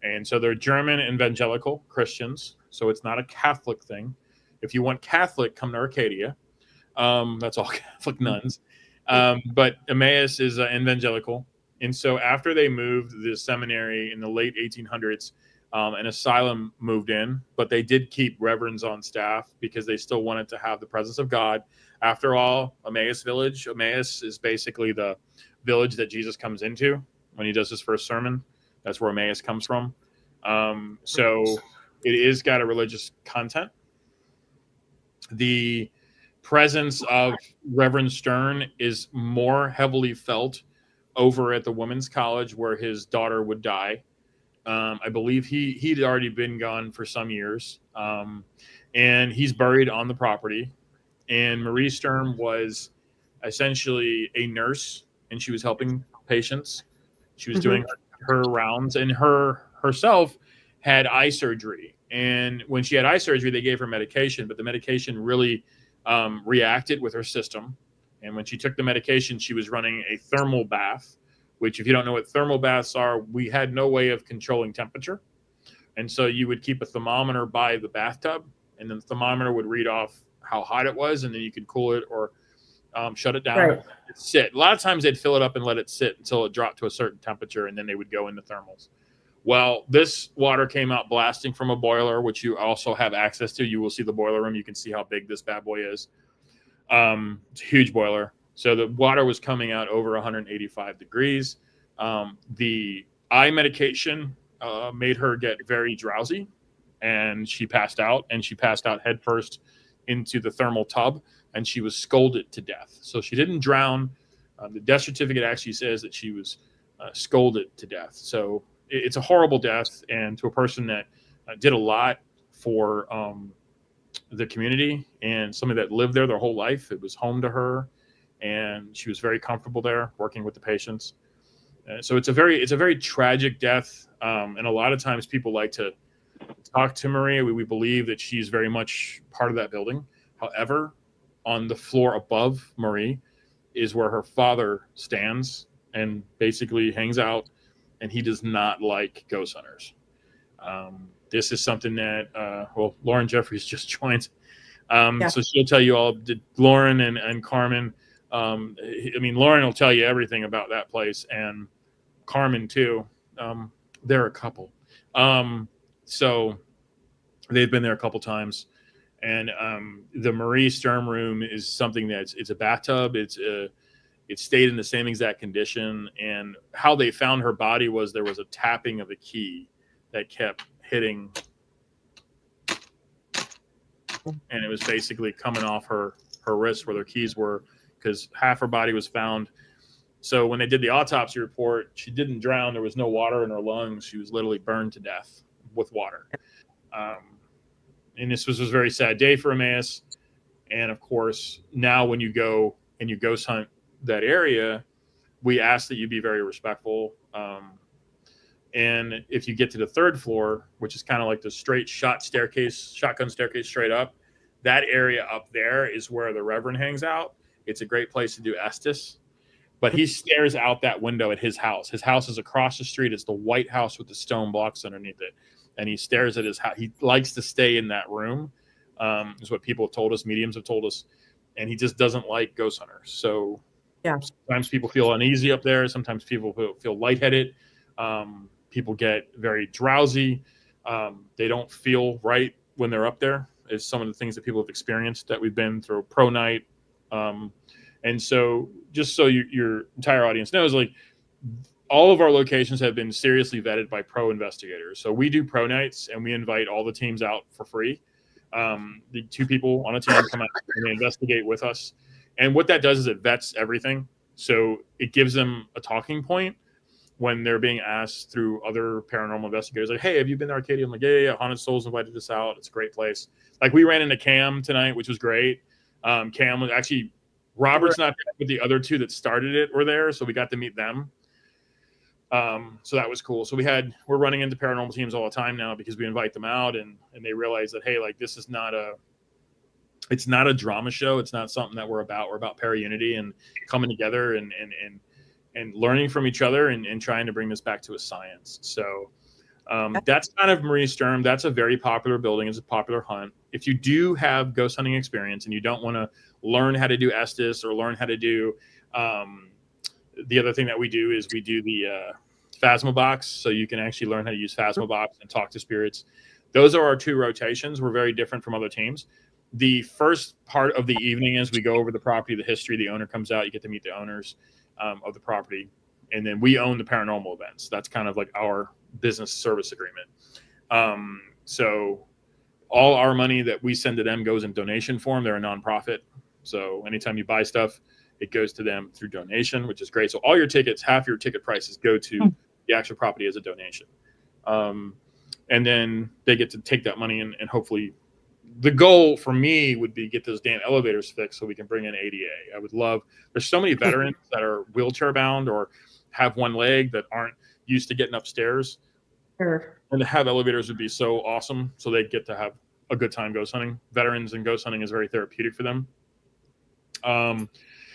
And so they're German evangelical Christians. So it's not a Catholic thing. If you want Catholic, come to Arcadia. That's all Catholic nuns. But Emmaus is evangelical. And so after they moved the seminary in the late 1800s, an asylum moved in, but they did keep reverends on staff because they still wanted to have the presence of God. After all, Emmaus Village, Emmaus is basically the village that Jesus comes into when he does his first sermon. That's where Emmaus comes from. So it is got a religious content. The presence of Reverend Stern is more heavily felt over at the women's college where his daughter would die. I believe he'd already been gone for some years, and he's buried on the property. And Marie Sturm was essentially a nurse, and she was helping patients. She was doing her rounds, and herself had eye surgery. And when she had eye surgery, they gave her medication, but the medication really reacted with her system. And when she took the medication, she was running a thermal bath, which, if you don't know what thermal baths are, we had no way of controlling temperature. And so you would keep a thermometer by the bathtub, and then the thermometer would read off how hot it was, and then you could cool it or shut it down. Right. Sit. A lot of times they'd fill it up and let it sit until it dropped to a certain temperature, and then they would go into thermals. Well, this water came out blasting from a boiler, which you also have access to. You will see the boiler room. You can see how big this bad boy is. It's a huge boiler. So the water was coming out over 185 degrees. The eye medication made her get very drowsy, and she passed out. And she passed out headfirst into the thermal tub, and she was scalded to death. So she didn't drown. The death certificate actually says that she was scalded to death. So it's a horrible death, and to a person that did a lot for the community and somebody that lived there their whole life. It was home to her, and she was very comfortable there working with the patients. So it's a very tragic death, and a lot of times people like to talk to Maria. We believe that she's very much part of that building. However, on the floor above Marie is where her father stands and basically hangs out, and he does not like ghost hunters. This is something that, Lauren Jeffries just joined. Yeah. So she'll tell you all, Lauren and Carmen. Lauren will tell you everything about that place, and Carmen too. They're a couple. So they've been there a couple times. And the Marie Sturm room is something it's a bathtub. It stayed in the same exact condition. And how they found her body was there was a tapping of a key that kept hitting. And it was basically coming off her wrist where their keys were, because half her body was found. So when they did the autopsy report, she didn't drown. There was no water in her lungs. She was literally burned to death with water. And this was a very sad day for Emmaus. And of course, now when you go and you ghost hunt that area, we ask that you be very respectful. And if you get to the third floor, which is kind of like the straight shotgun staircase straight up, that area up there is where the Reverend hangs out. It's a great place to do Estes. But he stares out that window at his house. His house is across the street. It's the white house with the stone blocks underneath it. And he stares at his house. He likes to stay in that room, is what people have told us, mediums have told us. And he just doesn't like ghost hunters. So yeah, sometimes people feel uneasy up there. Sometimes people feel lightheaded. People get very drowsy. They don't feel right when they're up there. Is some of the things that people have experienced that we've been through pro night. And so just so your entire audience knows, like, all of our locations have been seriously vetted by pro investigators. So we do pro nights and we invite all the teams out for free. The 2 people on a team come out and they investigate with us. And what that does is it vets everything. So it gives them a talking point when they're being asked through other paranormal investigators, like, hey, have you been to Arcadia? I'm like, yeah. Haunted Souls invited us out. It's a great place. Like, we ran into Cam tonight, which was great. Cam was actually, Robert's not there, but the other 2 that started it were there. So we got to meet them. So that was cool. So we're running into paranormal teams all the time now because we invite them out and they realize that, hey, like, this is it's not a drama show. It's not something that we're about. We're about para-unity and coming together and learning from each other and trying to bring this back to a science. So that's kind of Marie Sturm. That's a very popular building. It's a popular hunt. If you do have ghost hunting experience and you don't want to learn how to do Estes or learn how to do, the other thing that we do is we do the Phasma box. So you can actually learn how to use Phasma box and talk to spirits. Those are our 2 rotations. We're very different from other teams. The first part of the evening is we go over the property, the history. The owner comes out. You get to meet the owners of the property. And then we own the paranormal events. That's kind of like our business service agreement. So all our money that we send to them goes in donation form. They're a nonprofit. So anytime you buy stuff, it goes to them through donation, which is great. So all your tickets, half your ticket prices go to the actual property as a donation. And then they get to take that money and hopefully the goal for me would be get those damn elevators fixed so we can bring in ADA. I would love, there's so many veterans that are wheelchair bound or have one leg that aren't used to getting upstairs. Sure. And to have elevators would be so awesome. So they get to have a good time ghost hunting. Veterans and ghost hunting is very therapeutic for them.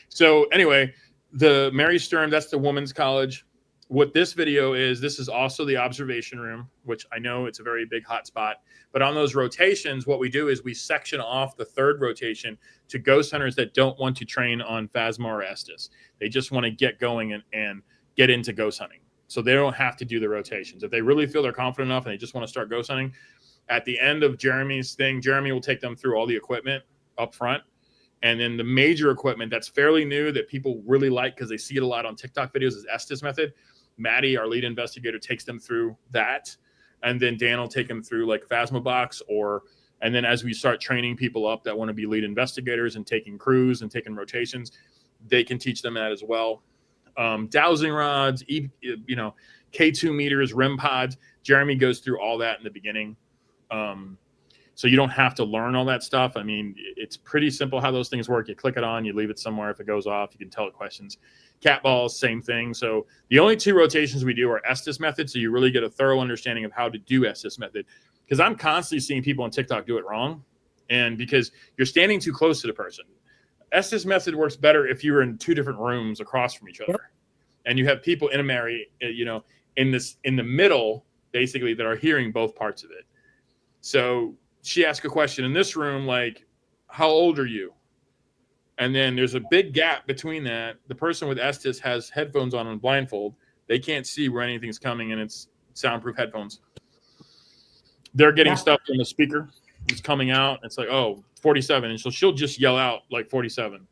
So anyway, the Mary Sturm, that's the women's college. What this video is, this is also the observation room, which I know it's a very big hot spot. But on those rotations, what we do is we section off the 3rd rotation to ghost hunters that don't want to train on Phasma or Estes. They just want to get going and get into ghost hunting. So they don't have to do the rotations. If they really feel they're confident enough and they just want to start ghost hunting, at the end of Jeremy's thing, Jeremy will take them through all the equipment up front. And then the major equipment that's fairly new that people really like because they see it a lot on TikTok videos is Estes method. Maddie, our lead investigator, takes them through that. And then Dan will take them through like Phasma box and then as we start training people up that want to be lead investigators and taking crews and taking rotations, they can teach them that as well. Dowsing rods, K2 meters, REM pods. Jeremy goes through all that in the beginning. So you don't have to learn all that stuff. I mean, it's pretty simple how those things work. You click it on, you leave it somewhere. If it goes off, you can tell it questions. Cat balls, same thing. So the only 2 rotations we do are Estes method. So you really get a thorough understanding of how to do Estes method. Because I'm constantly seeing people on TikTok do it wrong. And because you're standing too close to the person. Estes method works better if you're in 2 different rooms across from each other. And you have people in a in the middle. basically that are hearing both parts of it. So she asked a question in this room, like, how old are you? And then there's a big gap between that. The person with Estes has headphones on and blindfold. They can't see where anything's coming, and it's soundproof headphones. They're getting stuff from the speaker. It's coming out. It's like, oh, 47. And so she'll just yell out like 47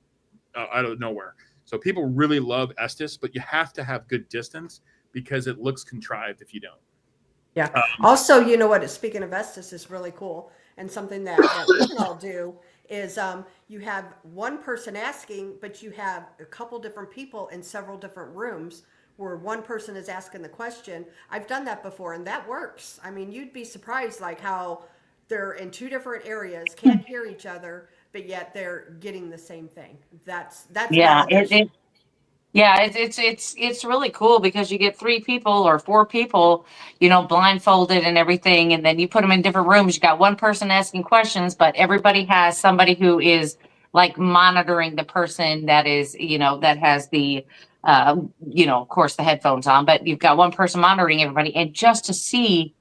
out of nowhere. So people really love Estes, but you have to have good distance because it looks contrived if you don't. Yeah. Also, you know what? Speaking of Estes is really cool, and something that we can all do is you have one person asking, but you have a couple different people in several different rooms where one person is asking the question. I've done that before, and that works. I mean, you'd be surprised like how they're in two different areas, can't hear each other, but yet they're getting the same thing. That's validation. It's really cool because you get 3 people or 4 people, you know, blindfolded and everything, and then you put them in different rooms. You got one person asking questions, but everybody has somebody who is like monitoring the person that is, you know, that has the, you know, of course the headphones on, but you've got one person monitoring everybody, and just to see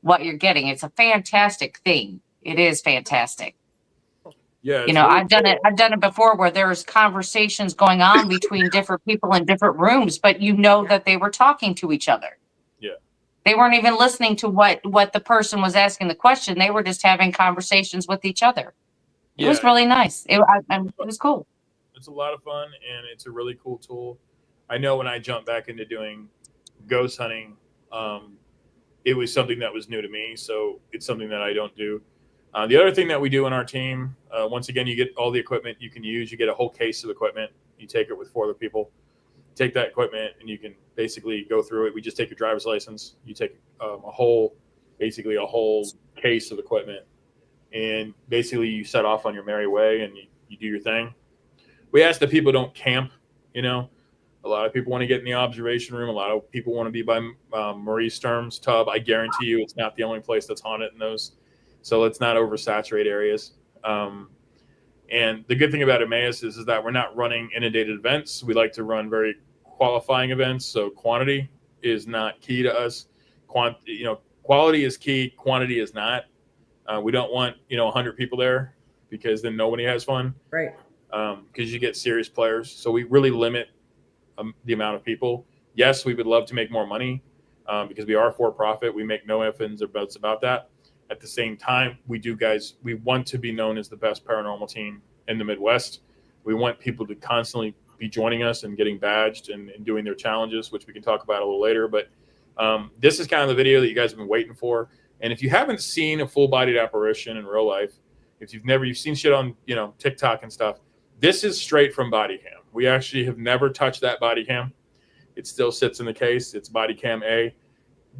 what you're getting, it's a fantastic thing. It is fantastic. Yeah, you know, really I've done it before where there's conversations going on between different people in different rooms, but you know that they were talking to each other. Yeah. They weren't even listening to what the person was asking the question. They were just having conversations with each other. It was really nice. It was cool. It's a lot of fun, and it's a really cool tool. I know when I jumped back into doing ghost hunting, it was something that was new to me. So it's something that I don't do. The other thing that we do in our team, once again, you get all the equipment you can use. You get a whole case of equipment. You take it with 4 other people. Take that equipment, and you can basically go through it. We just take your driver's license. You take a whole case of equipment, and basically you set off on your merry way, and you do your thing. We ask that people don't camp. You know, a lot of people want to get in the observation room. A lot of people want to be by Maurice Sturm's tub. I guarantee you it's not the only place that's haunted in those. So let's not oversaturate areas. And the good thing about Emmaus is that we're not running inundated events. We like to run very qualifying events. So quantity is not key to us. Quality is key. Quantity is not. We don't want 100 people there because then nobody has fun. Right. Because you get serious players. So we really limit the amount of people. Yes, we would love to make more money because we are for profit. We make no ifs, ands, or buts about that. At the same time, we want to be known as the best paranormal team in the Midwest. We want people to constantly be joining us and getting badged and doing their challenges, which we can talk about a little later. But this is kind of the video that you guys have been waiting for. And if you haven't seen a full-bodied apparition in real life, if you've seen shit on TikTok and stuff, this is straight from body cam. We actually have never touched that body cam. It still sits in the case. It's body cam A.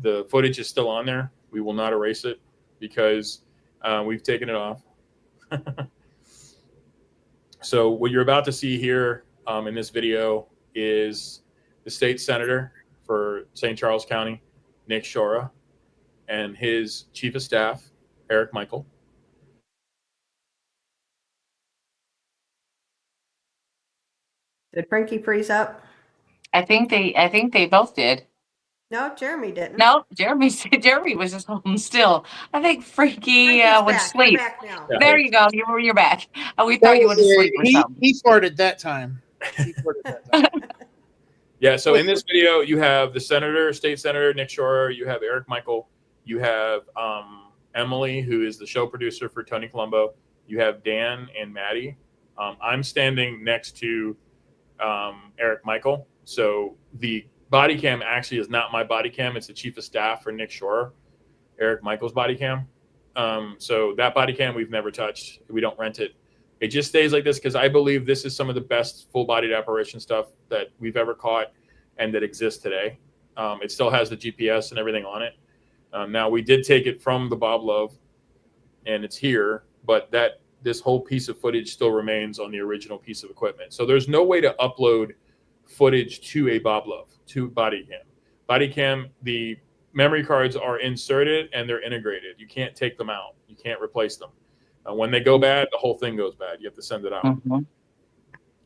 The footage is still on there. We will not erase it, because we've taken it off. So what you're about to see here in this video is the state senator for St. Charles County, Nick Shora, and his chief of staff, Eric Michael. Did Frankie freeze up? I think they both did. No, Jeremy didn't. No, Jeremy was just holding still. I think Frankie went to sleep. You're back now. There you go. You're back. We thought you went to sleep or something. He farted that time. Yeah, so in this video, you have the state senator, Nick Shora. You have Eric Michael. You have Emily, who is the show producer for Tony Colombo. You have Dan and Maddie. I'm standing next to Eric Michael. So the body cam actually is not my body cam. It's the chief of staff for Nick Shore, Eric Michael's body cam. So that body cam we've never touched. We don't rent it. It just stays like this because I believe this is some of the best full-bodied apparition stuff that we've ever caught and that exists today. It still has the GPS and everything on it. Now, we did take it from the Bob Love, and it's here, but this whole piece of footage still remains on the original piece of equipment. So there's no way to upload footage to a Bob Love, to body cam. Body cam, the memory cards are inserted and they're integrated. You can't take them out. You can't replace them. When they go bad, the whole thing goes bad. You have to send it out. Mm-hmm.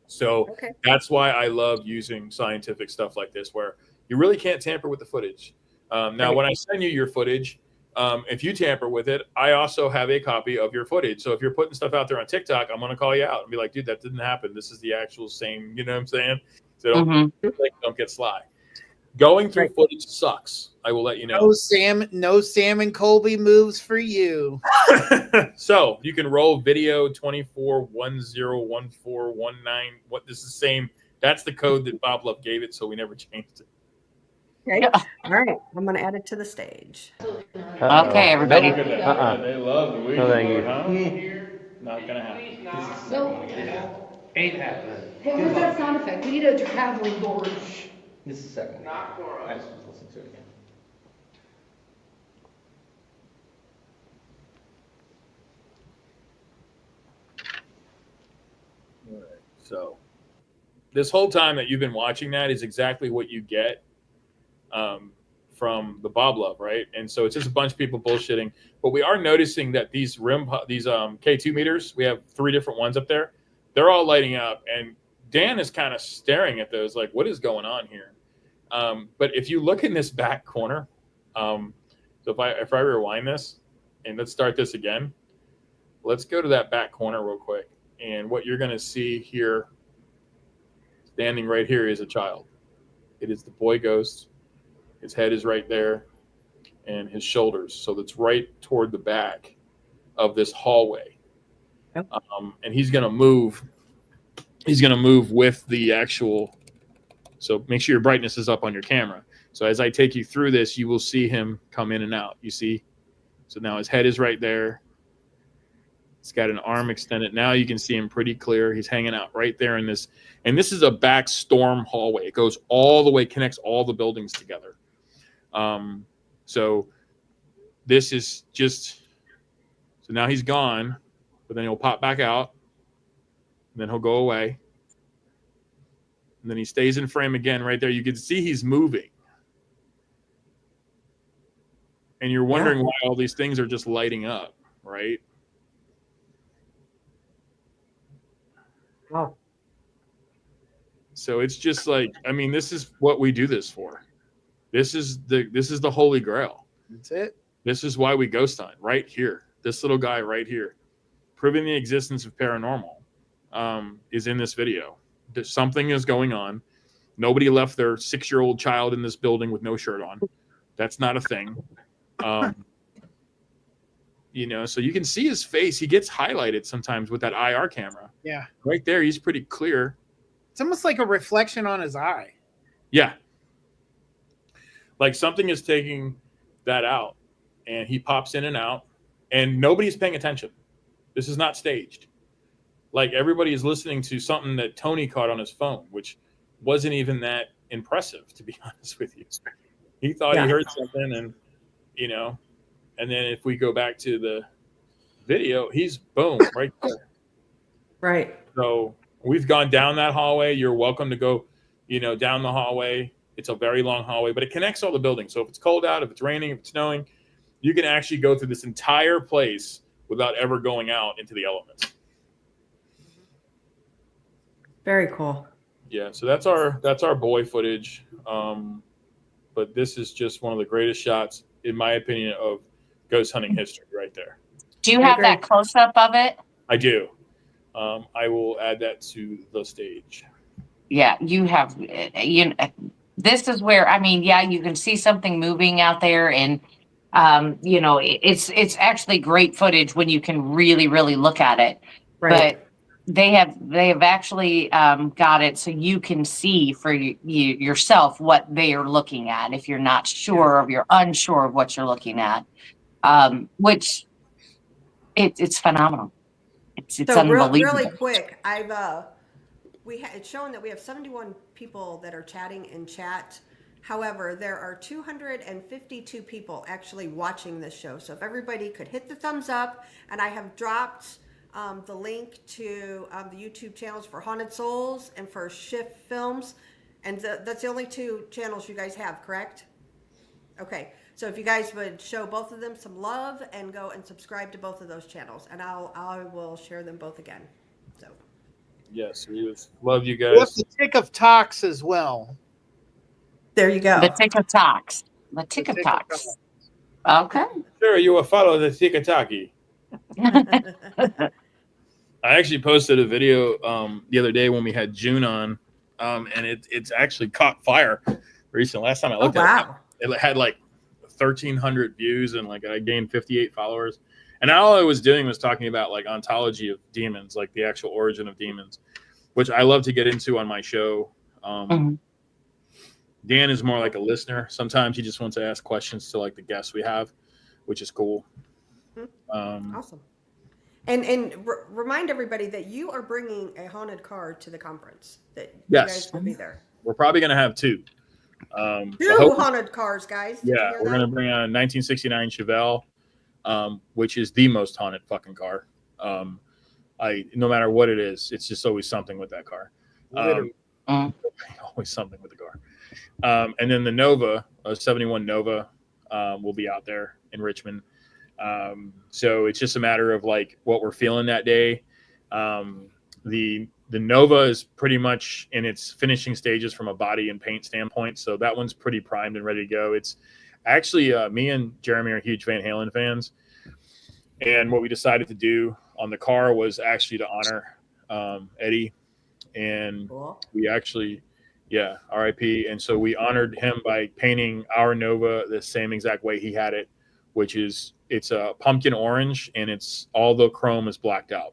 So That's why I love using scientific stuff like this, where you really can't tamper with the footage. Now, when I send you your footage, if you tamper with it, I also have a copy of your footage. So if you're putting stuff out there on TikTok, I'm going to call you out and be like, dude, that didn't happen. This is the actual same, you know what I'm saying? So don't get sly. Going through footage sucks. I will let you know. No Sam Colby moves for you. So you can roll video 24101419. What this is the same. That's the code that Bob Love gave it, so we never changed it. Okay. Yeah. All right. I'm going to add it to the stage. Okay, everybody. They love the way No, thank you. Here, not gonna happen. No. Ain't happening. Hey, where's that sound effect? We need a traveling board. This is a second. Not for us. I just listen to it again. All right. So this whole time that you've been watching that is exactly what you get from the Bob Love, right? And so it's just a bunch of people bullshitting. But we are noticing that these K2 meters, we have 3 different ones up there. They're all lighting up, and Dan is kind of staring at those like, what is going on here? But if you look in this back corner, so if I rewind this and let's start this again, let's go to that back corner real quick. And what you're going to see here, standing right here, is a child. It is the boy ghost. His head is right there, and his shoulders. So that's right toward the back of this hallway. Yep. And he's going to move. He's going to move with the actual. So make sure your brightness is up on your camera. So as I take you through this, you will see him come in and out. You see? So now his head is right there. He's got an arm extended. Now you can see him pretty clear. He's hanging out right there in this. And this is a back storm hallway. It goes all the way, connects all the buildings together. So this is just, so now he's gone, but then he'll pop back out, and then he'll go away. And then he stays in frame again right there. You can see he's moving. And you're wondering why all these things are just lighting up, right? Wow. So it's just like, I mean, this is what we do this for. This is the Holy Grail. That's it. This is why we ghost hunt right here. This little guy right here, proving the existence of paranormal, is in this video. Something is going on. Nobody left their 6-year-old child in this building with no shirt on. That's not a thing. You know, so you can see his face. He gets highlighted sometimes with that IR camera. Yeah. Right there, he's pretty clear. It's almost like a reflection on his eye. Yeah. Like something is taking that out, and he pops in and out, and nobody's paying attention. This is not staged. Like everybody is listening to something that Tony caught on his phone, which wasn't even that impressive, to be honest with you. He thought he heard something, and you know, and then if we go back to the video, he's boom right there. Right. So we've gone down that hallway. You're welcome to go, you know, down the hallway. It's a very long hallway, but it connects all the buildings. So if it's cold out, if it's raining, if it's snowing, you can actually go through this entire place without ever going out into the elements. Very cool. Yeah, so that's our boy footage. But this is just one of the greatest shots, in my opinion, of ghost hunting history right there. Do you have that close up of it? I do. I will add that to the stage. Yeah, you have. This is where, I mean, yeah, you can see something moving out there, and you know, it's actually great footage when you can really, really look at it. Right. But they have actually got it so you can see for yourself what they are looking at if you're not sure or you're unsure of what you're looking at, which it's phenomenal. It's So unbelievable. really quick, it's shown that we have 71 people that are chatting in chat. However, there are 252 people actually watching this show. So if everybody could hit the thumbs up, and I have dropped the link to the YouTube channels for Haunted Souls and for Shift Films, and that's the only 2 channels you guys have, correct? Okay, so if you guys would show both of them some love and go and subscribe to both of those channels, and I will share them both again. So. Yes, we love you We have guys. the Tick of Talks as well. There you go. The TikToks. The TikToks. Okay. Sure, you will follow the TikToky. I actually posted a video the other day when we had June on, and it's actually caught fire recently. Last time I looked at it had like 1,300 views and like I gained 58 followers. And all I was doing was talking about like ontology of demons, like the actual origin of demons, which I love to get into on my show. Dan is more like a listener. Sometimes he just wants to ask questions to like the guests we have, which is cool. Awesome. And remind everybody that you are bringing a haunted car to the conference. That you guys will be there. We're probably going to have two. Two haunted cars, guys. Yeah, we're going to bring a 1969 Chevelle, which is the most haunted fucking car. No matter what it is, it's just always something with that car. Always something with the car. And then the Nova, a 71 Nova, will be out there in Richmond. So it's just a matter of like what we're feeling that day. The Nova is pretty much in its finishing stages from a body and paint standpoint. So that one's pretty primed and ready to go. It's actually me and Jeremy are huge Van Halen fans. And what we decided to do on the car was actually to honor Eddie. And we actually, RIP. And so we honored him by painting our Nova the same exact way he had it, which is it's a pumpkin orange and it's all the chrome is blacked out.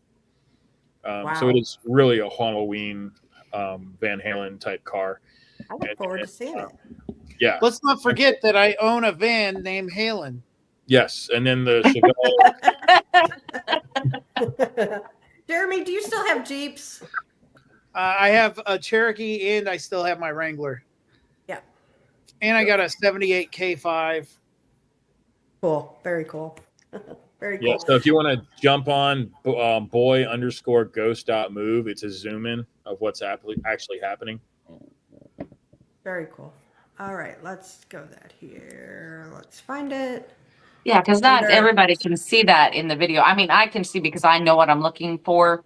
So it is really a Halloween Van Halen type car. I look forward to seeing it. Yeah. Let's not forget that I own a van named Halen. Yes. And then the Chevelle. Jeremy, do you still have Jeeps? I have a Cherokee and I still have my Wrangler. Yeah. And I got a 78 K5. Cool. Very cool. Very cool. Yeah, so if you want to jump on boy_ghost.move, it's a zoom in of what's actually happening. Very cool. All right, let's go that here. Let's find it. Yeah, because not everybody can see that in the video. I mean, I can see because I know what I'm looking for.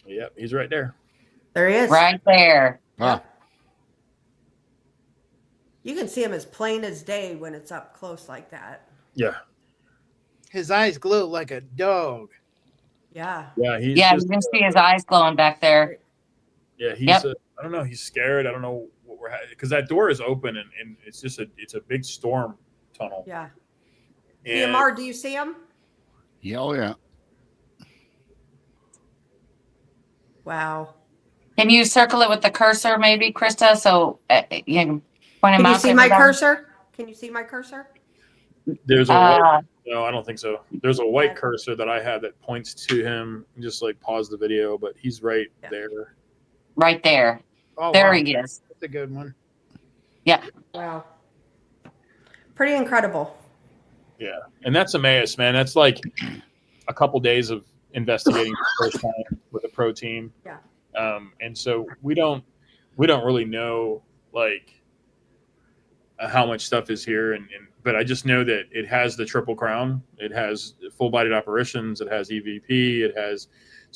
Yep, he's right there. There he is. Right there. Huh. You can see him as plain as day when it's up close like that. Yeah. His eyes glow like a dog. Yeah. Yeah, you can see his eyes glowing back there. Yeah, he's I don't know, he's scared. I don't know what we're having because that door is open and it's just it's a big storm tunnel. Yeah. And EMR, do you see him? Yeah, oh yeah. Wow. Can you circle it with the cursor, maybe, Krista? So you can point him Can out. you see my cursor? Can you see my cursor? there's a white, no, I don't think so. There's a white cursor that I have that points to him. Just like pause the video, but he's right there. Right there. Oh, there wow. he is. That's a good one. Yeah. Wow. Pretty incredible. Yeah, and that's Emmaus, man. That's like a couple days of investigating the first time with a pro team. Yeah. And so we don't really know like how much stuff is here, but I just know that it has the Triple Crown. It has full-bodied apparitions. It has EVP. It has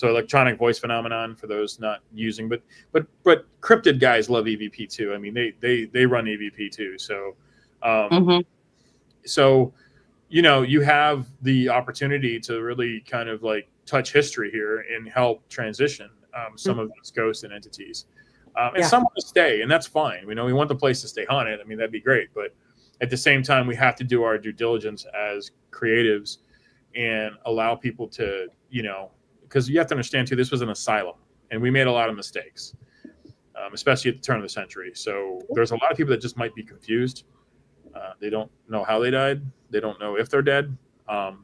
electronic voice phenomenon for those not using. But cryptid guys love EVP too. I mean, they run EVP too. So, so you have the opportunity to really kind of like touch history here and help transition some of these ghosts and entities. And some want to stay, and that's fine. We want the place to stay haunted. I mean, that'd be great. But at the same time, we have to do our due diligence as creatives and allow people to, because you have to understand too, this was an asylum, and we made a lot of mistakes, especially at the turn of the century. So there's a lot of people that just might be confused. They don't know how they died. They don't know if they're dead.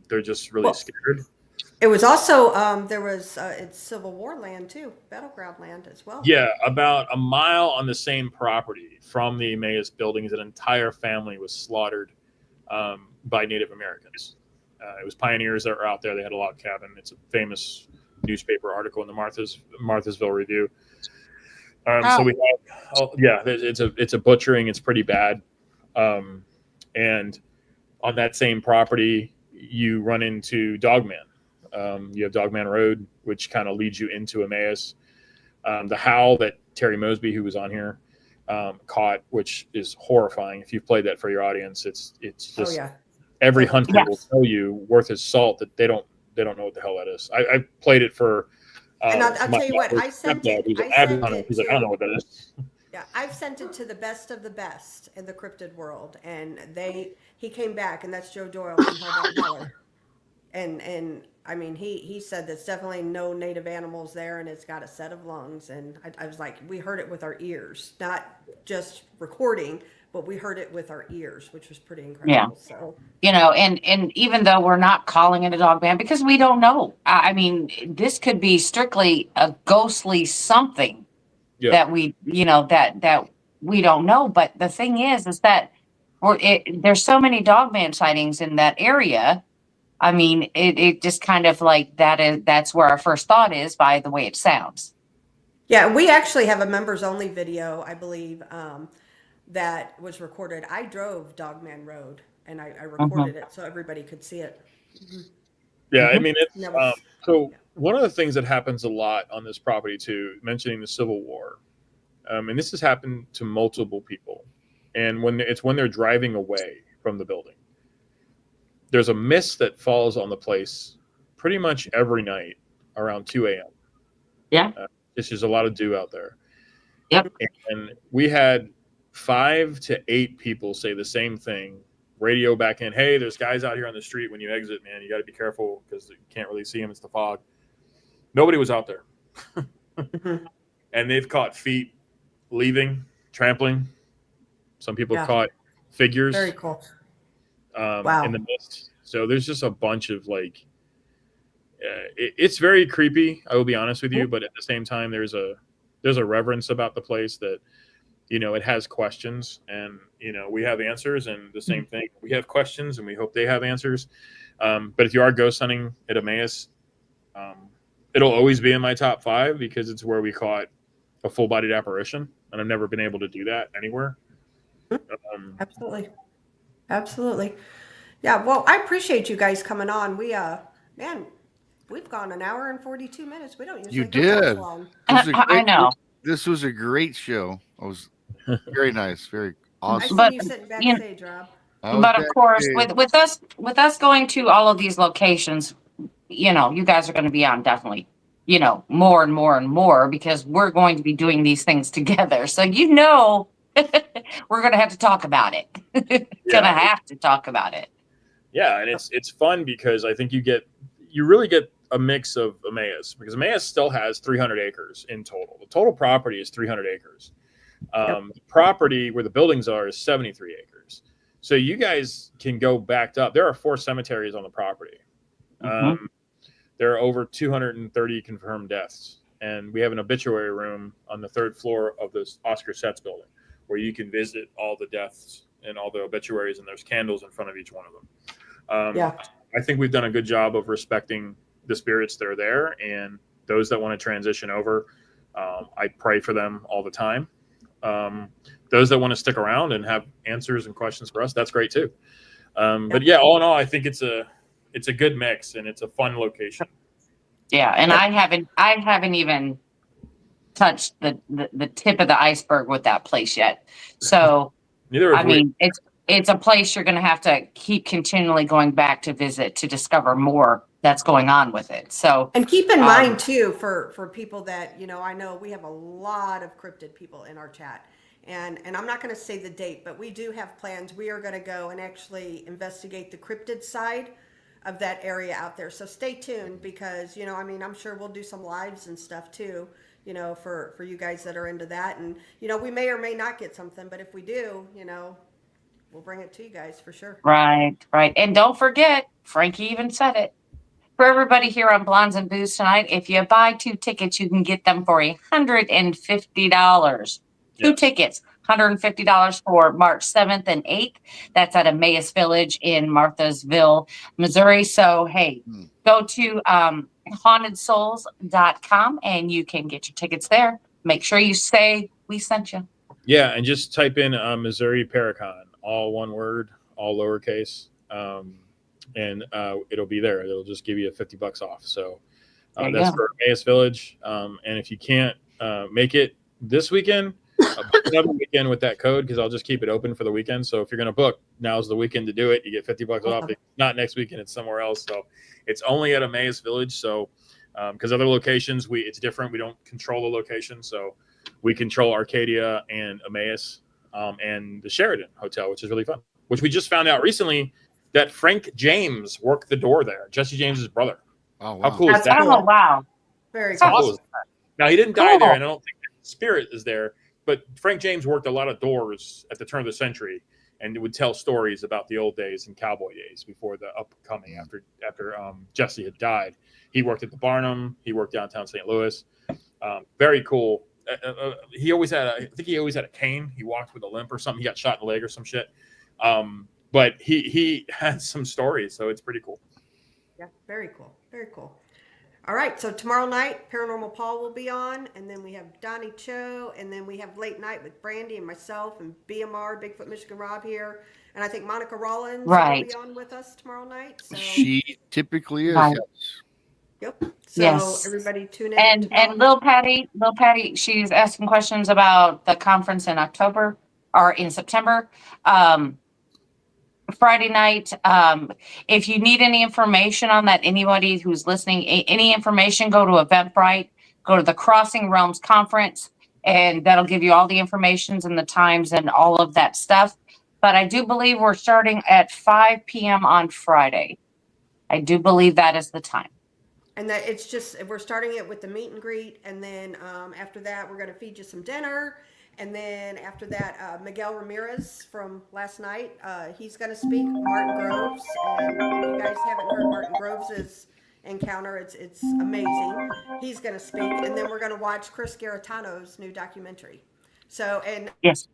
They're just really scared. It was also it's Civil War land too, battleground land as well. Yeah, about a mile on the same property from the Emmaus buildings, an entire family was slaughtered by Native Americans. It was pioneers that were out there. They had a log cabin. It's a famous newspaper article in the Marthasville Review. So we have, it's a butchering. It's pretty bad. And on that same property, you run into Dogman. You have Dogman Road, which kind of leads you into Emmaus. The howl that Terry Mosby, who was on here, caught, which is horrifying. If you've played that for your audience, it's just every hunter will tell you worth his salt that they don't know what the hell that is. I played it for. And I'll tell you what, I sent it. He's like, I don't know what that is. Yeah, I've sent it to the best of the best in the cryptid world, and he came back, and that's Joe Doyle from Hellbound Heller. And I mean, he said there's definitely no native animals there, and it's got a set of lungs. And I was like, we heard it with our ears, not just recording, but we heard it with our ears, which was pretty incredible. Yeah. So, and even though we're not calling it a dog ban because we don't know, I mean, this could be strictly a ghostly something that we, that we don't know. But the thing is that there's so many dog man sightings in that area. I mean, it just kind of like that's where our first thought is by the way it sounds. Yeah, we actually have a members only video, I believe, that was recorded. I drove Dogman Road and I recorded it so everybody could see it. Yeah, I mean, it's one of the things that happens a lot on this property too, mentioning the Civil War, and this has happened to multiple people, and when they're driving away from the building, there's a mist that falls on the place pretty much every night around 2 a.m. Yeah. It's just a lot of dew out there. Yep. And we had 5 to 8 people say the same thing, radio back in, hey, there's guys out here on the street when you exit, man. You got to be careful because you can't really see them. It's the fog. Nobody was out there. And they've caught feet leaving, trampling. Some people caught figures. Very cool. In the mist. So there's just a bunch of like, it's very creepy. I will be honest with you, but at the same time, there's a reverence about the place that, it has questions, and we have answers, and the same thing. We have questions, and we hope they have answers. But if you are ghost hunting at Emmaus, it'll always be in my top 5 because it's where we caught a full-bodied apparition, and I've never been able to do that anywhere. Absolutely. Yeah, well, I appreciate you guys coming on. We've gone an hour and 42 minutes. We don't usually go that long. I know. This was a great show. It was very nice, very awesome. I see you sitting backstage, Rob. But of course, with us going to all of these locations, you guys are going to be on definitely, more and more and more because we're going to be doing these things together. So we're going to have to talk about it. Gonna have to talk about it. Yeah, and it's fun because I think you really get a mix of Emmaus because Emmaus still has 300 acres in total. The total property is 300 acres. The property where the buildings are is 73 acres. So you guys can go backed up. There are 4 cemeteries on the property. There are over 230 confirmed deaths. And we have an obituary room on the 3rd floor of this Oscar Setz building where you can visit all the deaths and all the obituaries, and there's candles in front of each one of them. I think we've done a good job of respecting the spirits that are there, and those that want to transition over, I pray for them all the time. Those that want to stick around and have answers and questions for us, that's great too. But yeah, all in all, I think it's a good mix and it's a fun location. Yeah, and I haven't even touched the tip of the iceberg with that place yet. So neither have we. mean, it's a place you're going to have to keep continually going back to visit to discover more that's going on with it. So, and keep in mind too, for people that, I know we have a lot of cryptid people in our chat, and I'm not going to say the date, but we do have plans. We are going to go and actually investigate the cryptid side of that area out there. So stay tuned because, I'm sure we'll do some lives and stuff too, for you guys that are into that. And, we may or may not get something, but if we do, we'll bring it to you guys for sure. Right. And don't forget, Frankie even said it. For everybody here on Blondes and Booze tonight, if you buy 2 tickets, you can get them for $150. 2 tickets, $150 for March 7th and 8th. That's at Emmaus Village in Marthasville, Missouri. So, hey, go to hauntedsouls.com and you can get your tickets there. Make sure you say we sent you. Yeah, and just type in Missouri Paracon, all one word, all lowercase. And it'll be there. It'll just give you $50 off. So that's for Emmaus Village. And if you can't make it this weekend, another weekend with that code, because I'll just keep it open for the weekend. So if you're going to book, now's the weekend to do it. You get $50 off. If not next weekend, it's somewhere else. So it's only at Emmaus Village. So because other locations, it's different. We don't control the location. So we control Arcadia and Emmaus and the Sheraton Hotel, which is really fun. Which we just found out recently that Frank James worked the door there. Jesse James's brother. Oh, wow. How cool is that? Oh, wow. Very How cool. cool is that? Now, he didn't die there, and I don't think the spirit is there. But Frank James worked a lot of doors at the turn of the century, and would tell stories about the old days and cowboy days before the upcoming after Jesse had died. He worked at the Barnum. He worked downtown St. Louis. Very cool. He always had a cane. He walked with a limp or something. He got shot in the leg or some shit. But he had some stories, so it's pretty cool. Yeah, very cool. Very cool. All right, so tomorrow night, Paranormal Paul will be on, and then we have Donny Cho, and then we have Late Night with Brandy and myself and BMR, Bigfoot Michigan Rob here, and I think Monica Rawlins will be on with us tomorrow night. So. She typically is. Right. Yes. Yep. So everybody tune in. And Lil Patty, she's asking questions about the conference in October or in September. Friday night. If you need any information on that, anybody who's listening, any information, go to Eventbrite, go to the Crossing Realms Conference, and that'll give you all the informations and the times and all of that stuff. But I do believe we're starting at 5 p.m. on Friday. I do believe that is the time. And that it's just, we're starting it with the meet and greet, and then after that, we're going to feed you some dinner. And then after that, Miguel Ramirez from last night, he's going to speak. Martin Groves, and if you guys haven't heard Martin Groves' encounter, it's amazing. He's going to speak, and then we're going to watch Chris Garitano's new documentary. So, and yes,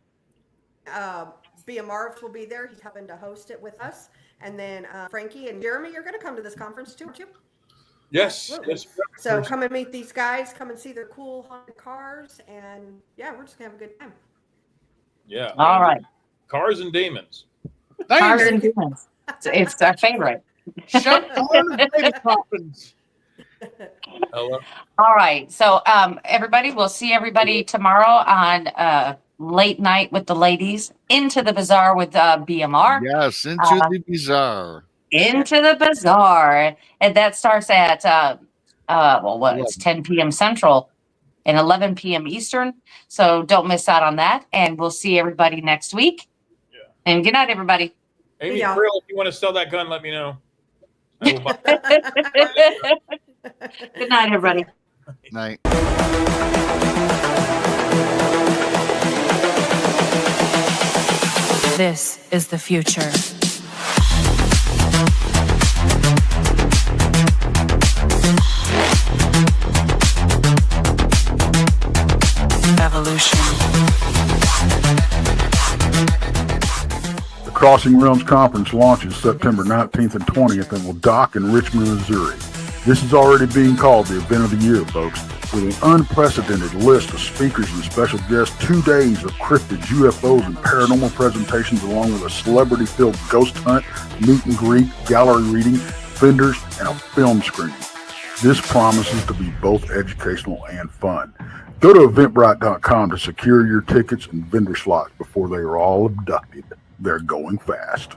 Bia Marv will be there. He's happened to host it with us, and then Frankie and Jeremy, you're going to come to this conference too, aren't you? Yes. So come and meet these guys. Come and see their cool haunted cars, and yeah, we're just gonna have a good time. Yeah. All right. Cars and demons. Cars and demons. It's our favorite. Hello. All right. So everybody, we'll see everybody tomorrow on Late Night with the Ladies, Into the Bazaar with BMR. Yes, Into the Bazaar. Into the Bazaar, and that starts at it's 10 p.m. Central and 11 p.m. Eastern. So don't miss out on that, and we'll see everybody next week. Yeah. And good night, everybody. Amy Krill, if you want to sell that gun, let me know. I will buy Good night, everybody. Night. This is the future. Evolution. The Crossing Realms Conference launches September 19th and 20th and will dock in Richmond, Missouri. This is already being called the event of the year, folks. With an unprecedented list of speakers and special guests, 2 days of cryptids, UFOs, and paranormal presentations, along with a celebrity-filled ghost hunt, meet and greet, gallery reading, vendors, and a film screening. This promises to be both educational and fun. Go to Eventbrite.com to secure your tickets and vendor slots before they are all abducted. They're going fast.